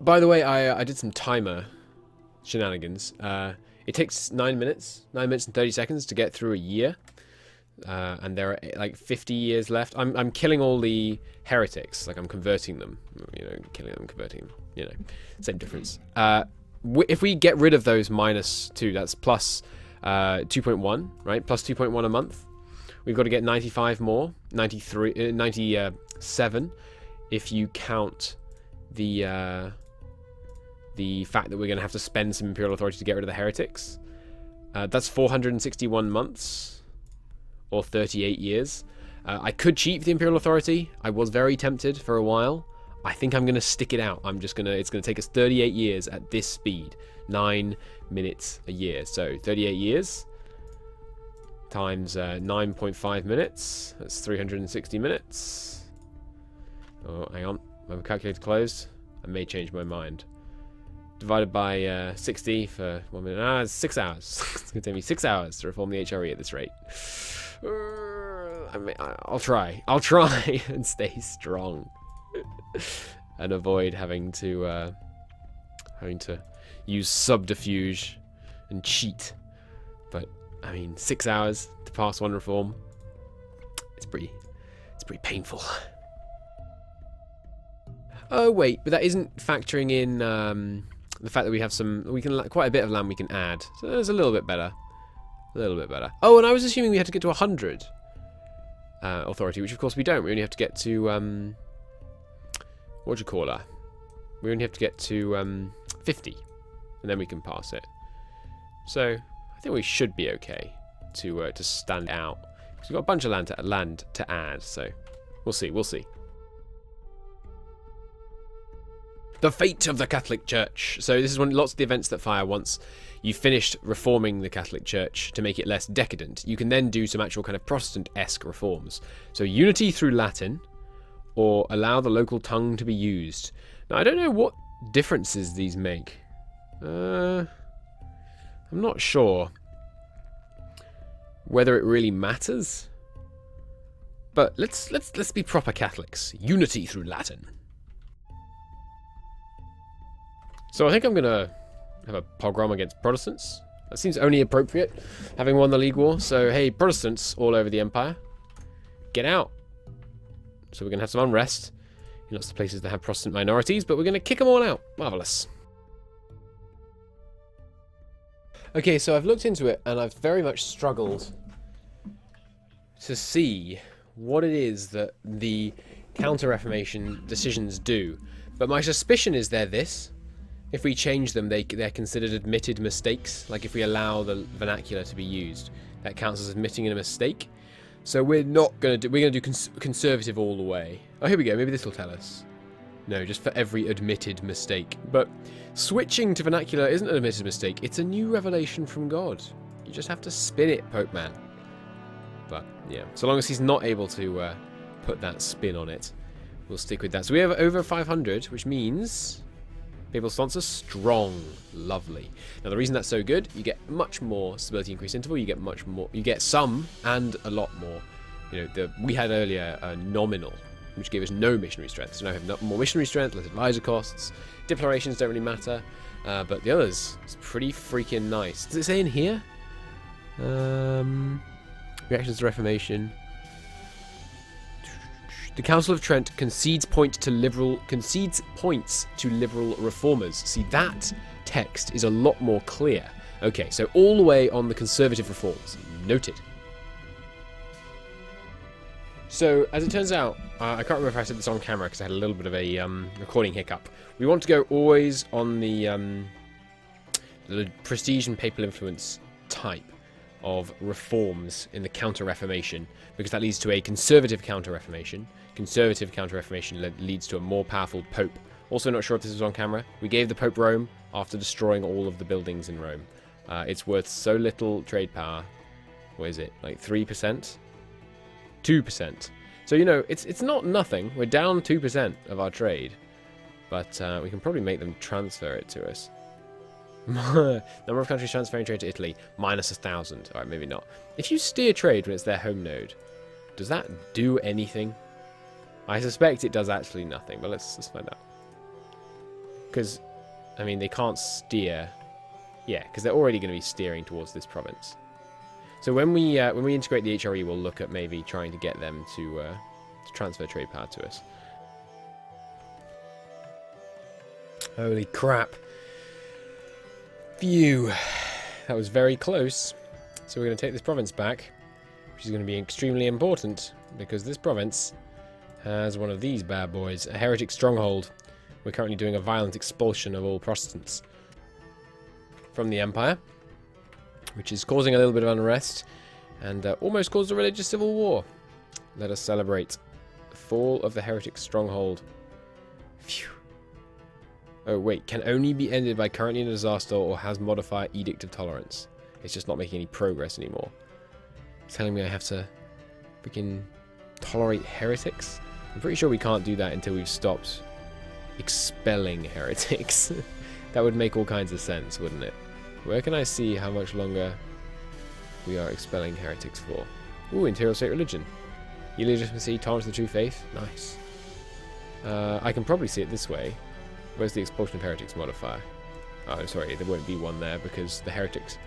By the way, I did some timer shenanigans. It takes 9 minutes. 9 minutes and 30 seconds to get through a year. And there are like 50 years left. I'm killing all the heretics. Like, I'm converting them. You know, killing them, converting them. You know, same difference. If we get rid of those -2, that's plus 2.1, right? Plus 2.1 a month. We've got to get 95 more. 93, 97 if you count the fact that we're going to have to spend some Imperial Authority to get rid of the heretics. That's 461 months, or 38 years. I could cheat the Imperial Authority. I was very tempted for a while. I think I'm going to stick it out. It's going to take us 38 years at this speed. 9 minutes a year. So 38 years times 9.5 minutes. That's 360 minutes. Oh, hang on. My calculator closed. I may change my mind. Divided by 60 for 1 minute. It's 6 hours. It's going to take me 6 hours to reform the HRE at this rate. I'll try. I'll try and stay strong. And avoid having to use subterfuge and cheat. But I mean, 6 hours to pass one reform. It's pretty painful. Oh wait, but that isn't factoring in the fact that we have quite a bit of land we can add. So it's a little bit better. A little bit better. Oh, and I was assuming we had to get to 100 authority, which of course we don't. We only have to get to what do you call her? We only have to get to 50, and then we can pass it. So I think we should be okay to stand out. Because we've got a bunch of land to add, so we'll see. We'll see. The fate of the Catholic Church. So this is lots of the events that fire once you've finished reforming the Catholic Church to make it less decadent. You can then do some actual kind of Protestant-esque reforms. So unity through Latin, or allow the local tongue to be used. Now, I don't know what differences these make. I'm not sure whether it really matters. But let's be proper Catholics. Unity through Latin. So I think I'm going to have a pogrom against Protestants. That seems only appropriate, having won the League War. So, hey, Protestants all over the Empire, get out. So we're going to have some unrest in lots of places that have Protestant minorities, but we're going to kick them all out. Marvellous. Okay, so I've looked into it, and I've very much struggled to see what it is that the Counter-Reformation decisions do. But my suspicion is they're this. If we change them, they're considered admitted mistakes. Like if we allow the vernacular to be used, that counts as admitting a mistake. So we're not going to do... We're going to do conservative all the way. Oh, here we go. Maybe this will tell us. No, just for every admitted mistake. But switching to vernacular isn't an admitted mistake. It's a new revelation from God. You just have to spin it, Pope Man. But, yeah. So long as he's not able to put that spin on it, we'll stick with that. So we have over 500, which means... Papal sponsor, strong. Lovely. Now, the reason that's so good, you get much more stability increase interval, you get much more, you get some and a lot more. You know, we had earlier a nominal, which gave us no missionary strength. So now we have more missionary strength, less advisor costs. Declarations don't really matter, but the others, it's pretty freaking nice. Does it say in here? Reactions to Reformation. The Council of Trent concedes points to liberal reformers. See, that text is a lot more clear. Okay, so all the way on the conservative reforms. Noted. So, as it turns out, I can't remember if I said this on camera because I had a little bit of a recording hiccup. We want to go always on the prestige and papal influence type of reforms in the Counter-Reformation, because that leads to a conservative Counter-Reformation. Conservative Counter-Reformation leads to a more powerful Pope. Also not sure if this was on camera. We gave the Pope Rome after destroying all of the buildings in Rome. It's worth so little trade power. What is it? Like 3%? 2%. So, you know, it's not nothing. We're down 2% of our trade. But we can probably make them transfer it to us. Number of countries transferring trade to Italy, minus 1,000. Alright, maybe not. If you steer trade when it's their home node, does that do anything? I suspect it does actually nothing, but let's find out. Because, I mean, they can't steer... Yeah, because they're already going to be steering towards this province. So when we integrate the HRE, we'll look at maybe trying to get them to transfer trade power to us. Holy crap. Phew. That was very close. So we're going to take this province back, which is going to be extremely important, because this province has one of these bad boys, a heretic stronghold. We're currently doing a violent expulsion of all Protestants from the Empire, which is causing a little bit of unrest, and almost caused a religious civil war. Let us celebrate the fall of the heretic stronghold. Phew. Oh wait, can only be ended by currently in a disaster or has modifier edict of tolerance. It's just not making any progress anymore. It's telling me I have to freaking tolerate heretics? I'm pretty sure we can't do that until we've stopped expelling heretics. That would make all kinds of sense, wouldn't it? Where can I see how much longer we are expelling heretics for? Ooh, Imperial State Religion. Illegitimacy, tolerance of the true faith. Nice. I can probably see it this way. Where's the expulsion of heretics modifier? Oh, sorry, there won't be one there because the heretics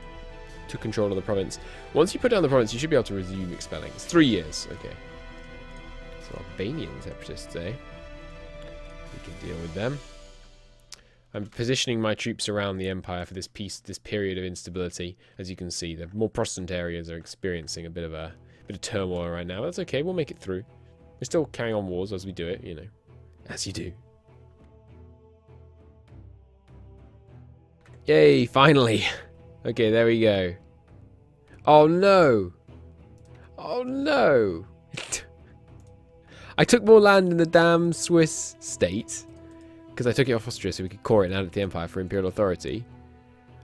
took control of the province. Once you put down the province, you should be able to resume expelling. It's 3 years. Okay. So Albanian separatists, eh? We can deal with them. I'm positioning my troops around the empire for this period of instability. As you can see, the more Protestant areas are experiencing a bit of turmoil right now. That's okay. We'll make it through. We're still carrying on wars as we do it, you know, as you do. Yay! Finally. Okay, there we go. Oh no! Oh no! I took more land in the damn Swiss state because I took it off Austria so we could core it and add it to the empire for imperial authority.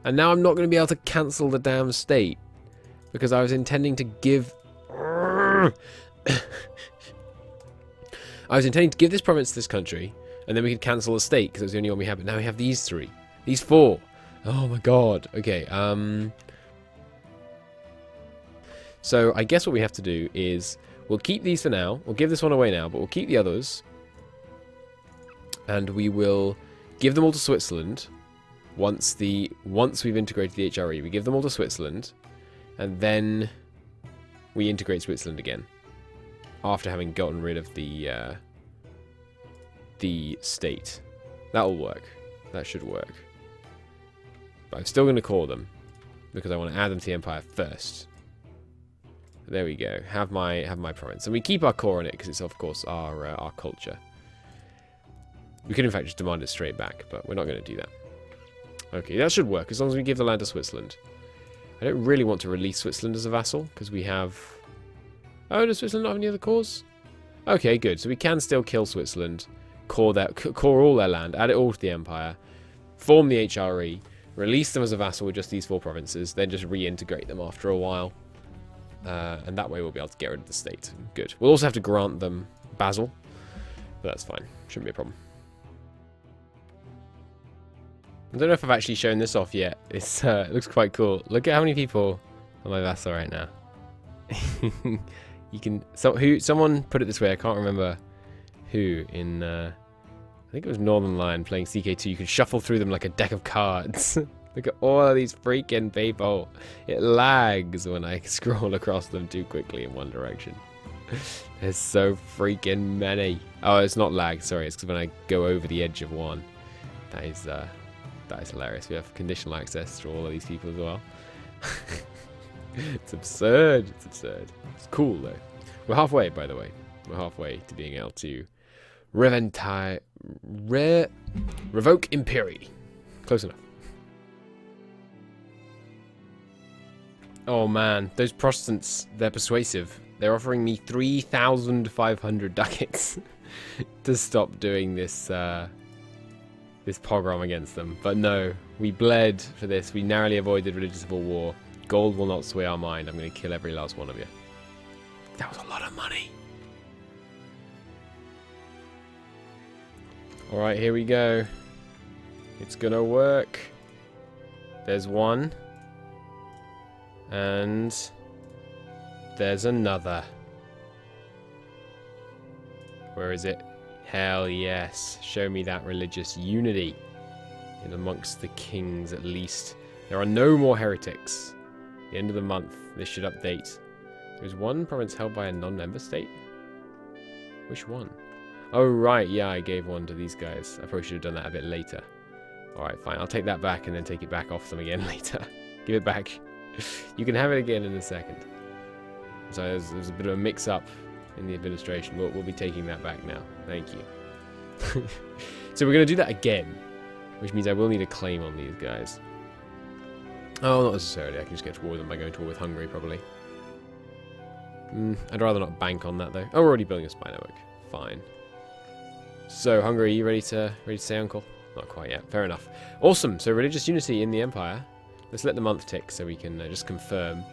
And now I'm not going to be able to cancel the damn state because I was intending to give... I was intending to give this province to this country and then we could cancel the state because it was the only one we had. But now we have these three. These four. Oh my god. Okay, so I guess what we have to do is we'll keep these for now. We'll give this one away now, but we'll keep the others. And we will give them all to Switzerland once we've integrated the HRE. We give them all to Switzerland, and then we integrate Switzerland again after having gotten rid of the state. That'll work. That should work. But I'm still going to core them because I want to add them to the empire first. There we go. Have my province, and we keep our core on it because it's of course our culture. We could in fact just demand it straight back, but we're not going to do that. Okay, that should work as long as we give the land to Switzerland. I don't really want to release Switzerland as a vassal because we have... Oh, does Switzerland not have any other cores? Okay, good. So we can still kill Switzerland, core all their land, add it all to the empire, form the HRE, release them as a vassal with just these 4 provinces, then just reintegrate them after a while. And that way we'll be able to get rid of the state. Good. We'll also have to grant them Basel, but that's fine. Shouldn't be a problem. I don't know if I've actually shown this off yet. It looks quite cool. Look at how many people on my vassal right now. You can... someone put it this way, I can't remember who, in... I think it was Northern Lion playing CK2. You could shuffle through them like a deck of cards. Look at all of these freaking people. It lags when I scroll across them too quickly in one direction. There's so freaking many. Oh, it's not lag, sorry. It's because when I go over the edge of one. That is hilarious. We have conditional access to all of these people as well. It's absurd. It's absurd. It's cool, though. We're halfway, by the way. We're halfway to being able to revoke Imperi. Close enough. Oh man, those Protestants, they're persuasive. They're offering me 3,500 ducats to stop doing this this pogrom against them. But no, we bled for this. We narrowly avoided religious civil war. Gold will not sway our mind. I'm going to kill every last one of you. That was a lot of money. Alright, here we go. It's going to work. There's one. And there's another. Where is it? Hell yes. Show me that religious unity. In amongst the kings, at least. There are no more heretics. The end of the month. This should update. There's one province held by a non-member state. Which one? Oh, right. Yeah, I gave one to these guys. I probably should have done that a bit later. Alright, fine. I'll take that back and then take it back off them again later. Give it back. You can have it again in a second. So there's a bit of a mix-up in the administration. We'll be taking that back now. Thank you. So we're going to do that again. Which means I will need a claim on these guys. Oh, not necessarily. I can just get to war with them by going to war with Hungary, probably. I'd rather not bank on that, though. Oh, we're already building a spy network. Fine. So, Hungary, you ready to say uncle? Not quite yet. Fair enough. Awesome. So, religious unity in the empire. Let's let the month tick so we can just confirm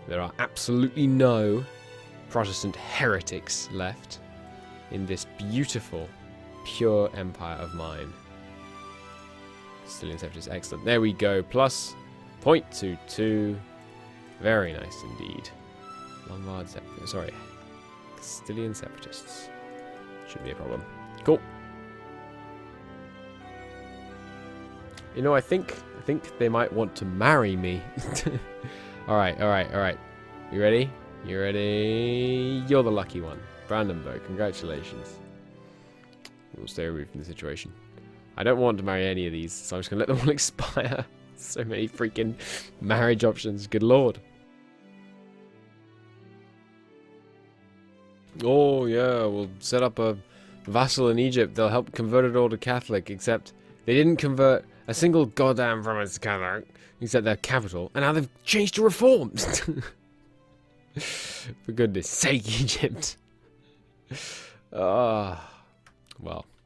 there are absolutely no Protestant heretics left in this beautiful, pure empire of mine. Castilian separatists. Excellent. There we go. Plus 0.22. Very nice indeed. Lombard separatists. Sorry. Castilian separatists. Shouldn't be a problem. Cool. You know, I think they might want to marry me. Alright. You ready? You ready? You're the lucky one. Brandenburg, congratulations. We'll stay removed from the situation. I don't want to marry any of these, so I'm just going to let them all expire. So many freaking marriage options. Good lord. Oh, yeah, we'll set up a vassal in Egypt. They'll help convert it all to Catholic, except they didn't convert a single goddamn province to Catholic, except their capital, and now they've changed to Reformed. For goodness sake, Egypt. Well,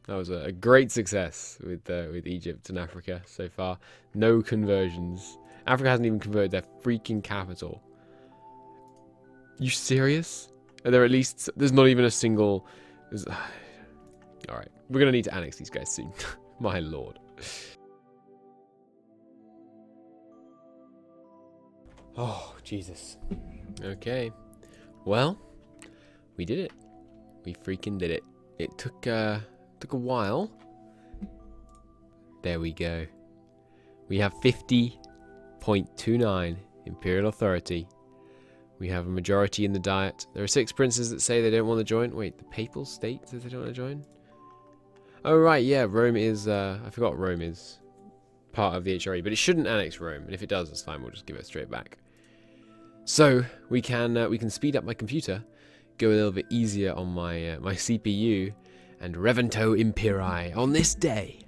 that was a great success with Egypt and Africa so far. No conversions. Africa hasn't even converted their freaking capital. You serious? Are there at least... There's not even a single... Alright. We're going to need to annex these guys soon. My lord. Oh, Jesus. Okay. Well, we did it. We freaking did it. It took a while. There we go. We have 50.29 Imperial Authority. We have a majority in the Diet. There are 6 princes that say they don't want to join. Wait, the Papal State says they don't want to join? Oh, right, yeah, Rome is... I forgot Rome is part of the HRE, but it shouldn't annex Rome. And if it does, that's fine. We'll just give it straight back. So, we can speed up my computer, go a little bit easier on my my CPU, and Revento Imperii on this day.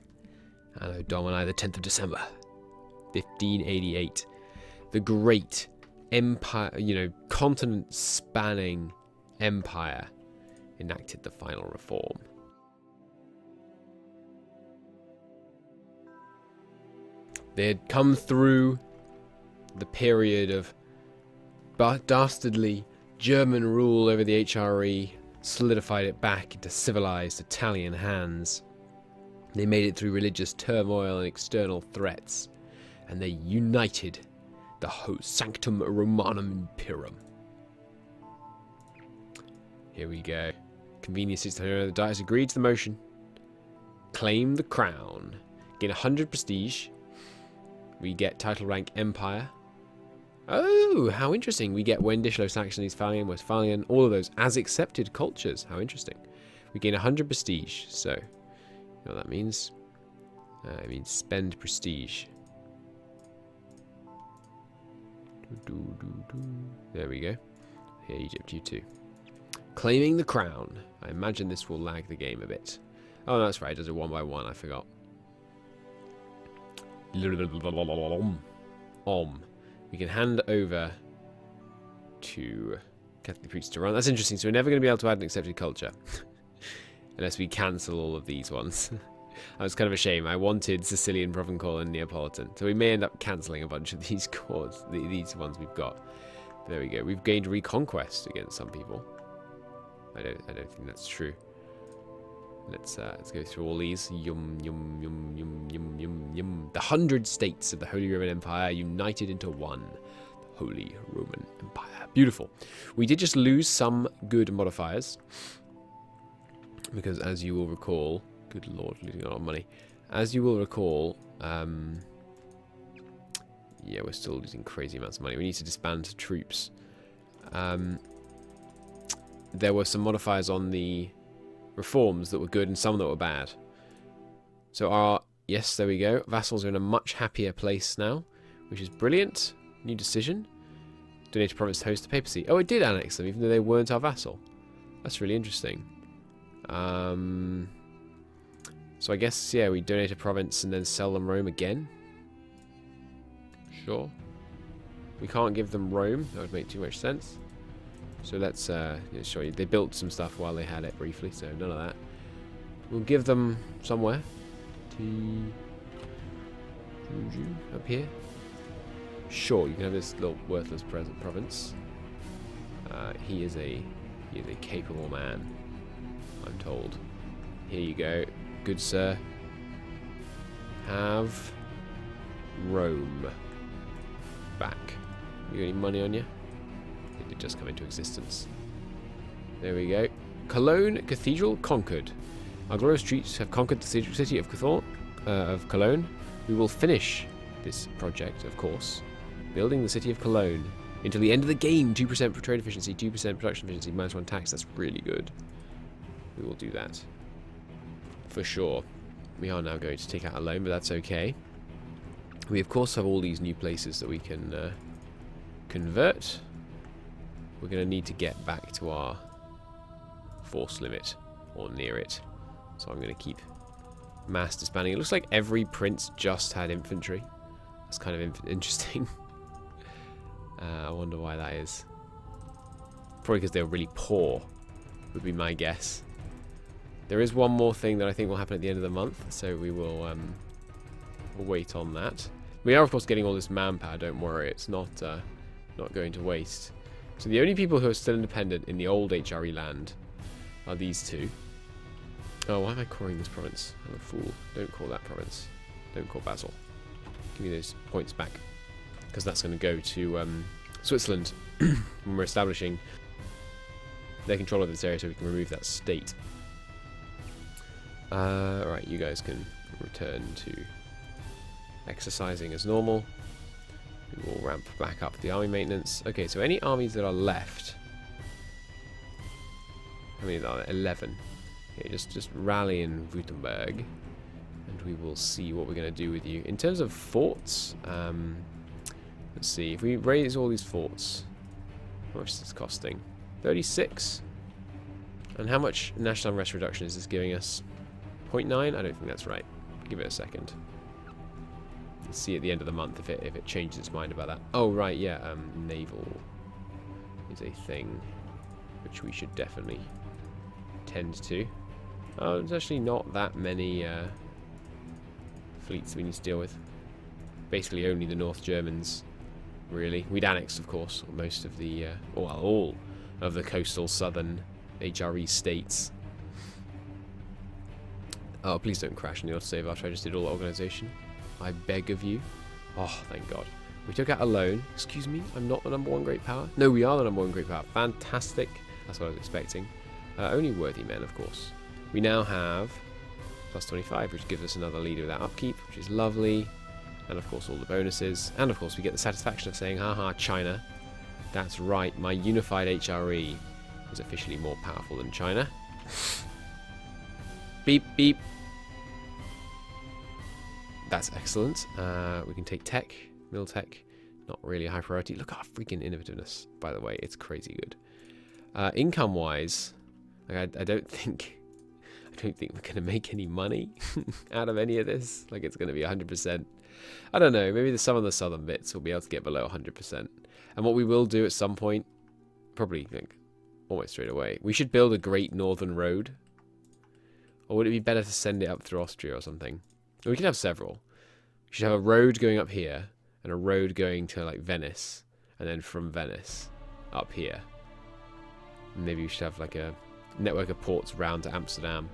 Anno Domini, the 10th of December, 1588. The great empire, continent-spanning empire enacted the final reform. They had come through the period of dastardly German rule over the HRE, solidified it back into civilized Italian hands. They made it through religious turmoil and external threats, and they united the Sanctum Romanum Imperum. Here we go. Convenience 600. The Diet has agreed to the motion. Claim the crown. Gain 100 prestige. We get title rank Empire. Oh, how interesting. We get Wendish, Low Saxon, Eastphalian, Westphalian, all of those as accepted cultures. How interesting. We gain 100 prestige. So, you know what that means? It means spend prestige. There we go. Here, Egypt, you too. Claiming the crown. I imagine this will lag the game a bit. Oh, no, that's right. It does it one by one. I forgot. We can hand over to Catholic priests to run. That's interesting. So we're never going to be able to add an accepted culture. Unless we cancel all of these ones. That was kind of a shame. I wanted Sicilian, Provencal, and Neapolitan. So we may end up cancelling a bunch of these cores, these ones we've got. But there we go. We've gained Reconquest against some people. I don't think that's true. Let's go through all these. Yum. The 100 states of the Holy Roman Empire united into one. The Holy Roman Empire. Beautiful. We did just lose some good modifiers. Because as you will recall... Good lord, losing a lot of money. As you will recall... yeah, we're still losing crazy amounts of money. We need to disband troops. There were some modifiers on the reforms that were good and some that were bad. So our, yes, there we go. Vassals are in a much happier place now, which is brilliant. New decision. Donate a province to host the papacy. Oh, it did annex them, even though they weren't our vassal. That's really interesting. So I guess, yeah, we donate a province and then sell them Rome again. Sure. We can't give them Rome. That would make too much sense. So let's show you. They built some stuff while they had it briefly, so none of that. We'll give them somewhere. Up here. Sure, you can have this little worthless present province. He is a capable man, I'm told. Here you go, good sir. Have Rome back. You got any money on you? It did just come into existence. There we go. Cologne Cathedral conquered. Our glorious troops have conquered the city of Cologne. We will finish this project, of course, building the city of Cologne until the end of the game. 2% for trade efficiency, 2% production efficiency, -1 tax. That's really good. We will do that for sure. We are now going to take out a loan, but that's okay. We of course have all these new places that we can convert. We're going to need to get back to our force limit or near it. So I'm going to keep mass disbanding. It looks like every prince just had infantry. That's kind of interesting. I wonder why that is. Probably because they were really poor, would be my guess. There is one more thing that I think will happen at the end of the month, so we will we'll wait on that. We are, of course, getting all this manpower, don't worry. It's not going to waste. So the only people who are still independent in the old HRE land are these two. Oh, why am I calling this province? I'm a fool. Don't call that province. Don't call Basel. Give me those points back. Because that's going to go to Switzerland when we're establishing their control over this area so we can remove that state. Alright, you guys can return to exercising as normal. We will ramp back up the army maintenance. Okay, so any armies that are left... How many are there? 11. Okay, just rally in Württemberg, and we will see what we're going to do with you. In terms of forts, let's see. If we raise all these forts, how much is this costing? 36. And how much national unrest reduction is this giving us? 0.9? I don't think that's right. Give it a second. Let's see at the end of the month if it changes its mind about that. Oh, right, yeah. Naval is a thing which we should definitely tend to. Oh, there's actually not that many fleets we need to deal with. Basically only the North Germans, really. We'd annexed, of course, most of the, well, all of the coastal southern HRE states. Oh, please don't crash in the autosave after I just did all the organisation. I beg of you. Oh, thank God. We took out a loan. Excuse me, I'm not the #1 great power. No, we are the #1 great power. Fantastic. That's what I was expecting. Only worthy men, of course. We now have plus 25, which gives us another leader without upkeep, which is lovely. And of course all the bonuses. And of course we get the satisfaction of saying, haha, China. That's right, my unified HRE is officially more powerful than China. Beep, beep. That's excellent. We can take tech, mill tech. Not really a high priority. Look at our freaking innovativeness, by the way. It's crazy good. Income-wise, like I don't think we're going to make any money out of any of this. Like, it's going to be 100%. I don't know. Maybe some of the southern bits will be able to get below 100%. And what we will do at some point, probably like almost straight away, we should build a great northern road. Or would it be better to send it up through Austria or something? We could have several. We should have a road going up here and a road going to like Venice, and then from Venice up here. And maybe we should have like a network of ports round to Amsterdam,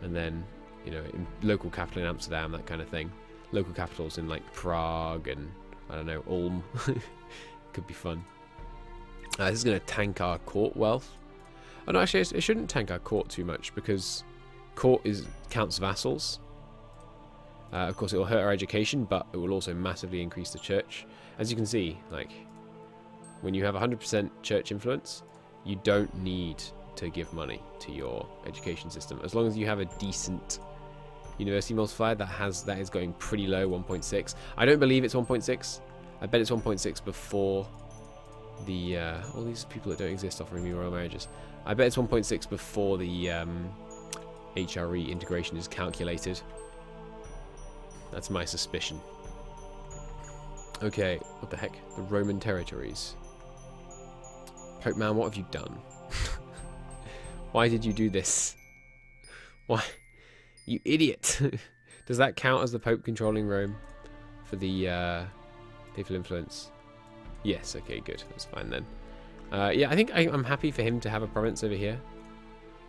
and then, you know, in local capital in Amsterdam, that kind of thing. Local capitals in like Prague and, I don't know, Ulm. Could be fun. This is going to tank our court wealth. Oh no, actually it shouldn't tank our court too much, because court counts vassals. Of course, it will hurt our education, but it will also massively increase the church. As you can see, like, when you have 100% church influence, you don't need to give money to your education system. As long as you have a decent university multiplier that is going pretty low, 1.6. I don't believe it's 1.6. I bet it's 1.6 before the all these people that don't exist offering me royal marriages. I bet it's 1.6 before the HRE integration is calculated. That's my suspicion. Okay, what the heck? The Roman territories. Pope man, what have you done? Why did you do this? Why? You idiot! Does that count as the Pope controlling Rome for the papal influence? Yes, okay, good. That's fine then. Yeah, I think I'm happy for him to have a province over here.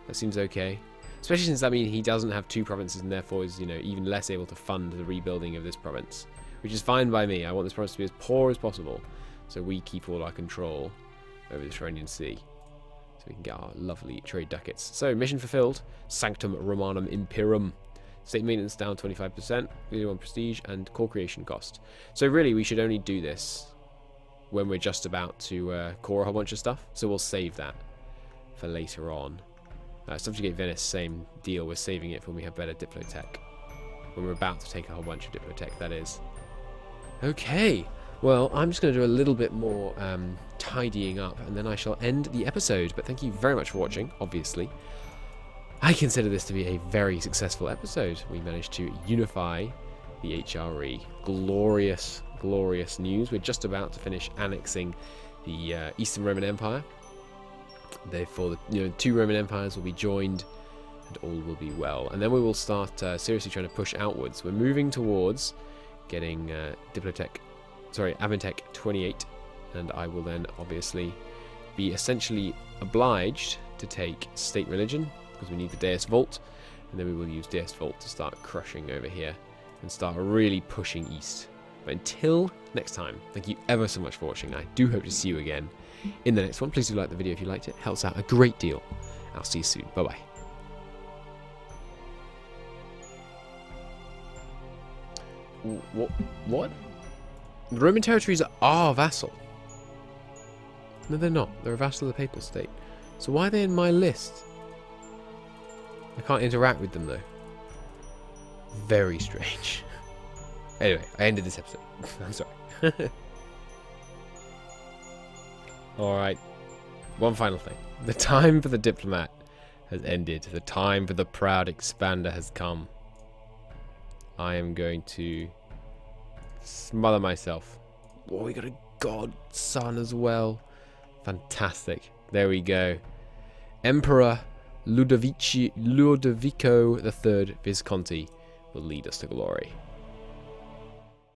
That seems okay. Especially since, I mean, he doesn't have 2 provinces and therefore is, you know, even less able to fund the rebuilding of this province. Which is fine by me. I want this province to be as poor as possible, so we keep all our control over the Tyrrhenian Sea. So we can get our lovely trade ducats. So, mission fulfilled. Sanctum Romanum Imperum. State maintenance down 25%, video on prestige, and core creation cost. So really, we should only do this when we're just about to core a whole bunch of stuff. So we'll save that for later on. Subjugate Venice, same deal. We're saving it for when we have better Diplotech. When we're about to take a whole bunch of Diplotech, that is. Okay. Well, I'm just going to do a little bit more tidying up, and then I shall end the episode. But thank you very much for watching, obviously. I consider this to be a very successful episode. We managed to unify the HRE. Glorious, glorious news. We're just about to finish annexing the Eastern Roman Empire. Therefore, the 2 Roman empires will be joined, and all will be well. And then we will start seriously trying to push outwards. We're moving towards getting Aventech 28, and I will then obviously be essentially obliged to take state religion, because we need the Deus Volt, and then we will use Deus Volt to start crushing over here and start really pushing east. But until next time, thank you ever so much for watching. I do hope to see you again in the next one. Please do like the video if you liked it. It helps out a great deal. I'll see you soon. Bye-bye. What? The Roman territories are vassal. No, they're not. They're a vassal of the papal state. So why are they in my list? I can't interact with them, though. Very strange. Anyway, I ended this episode. I'm sorry. Alright. One final thing. The time for the diplomat has ended. The time for the proud expander has come. I am going to smother myself. Oh, we got a godson as well. Fantastic. There we go. Emperor Ludovico III Visconti will lead us to glory.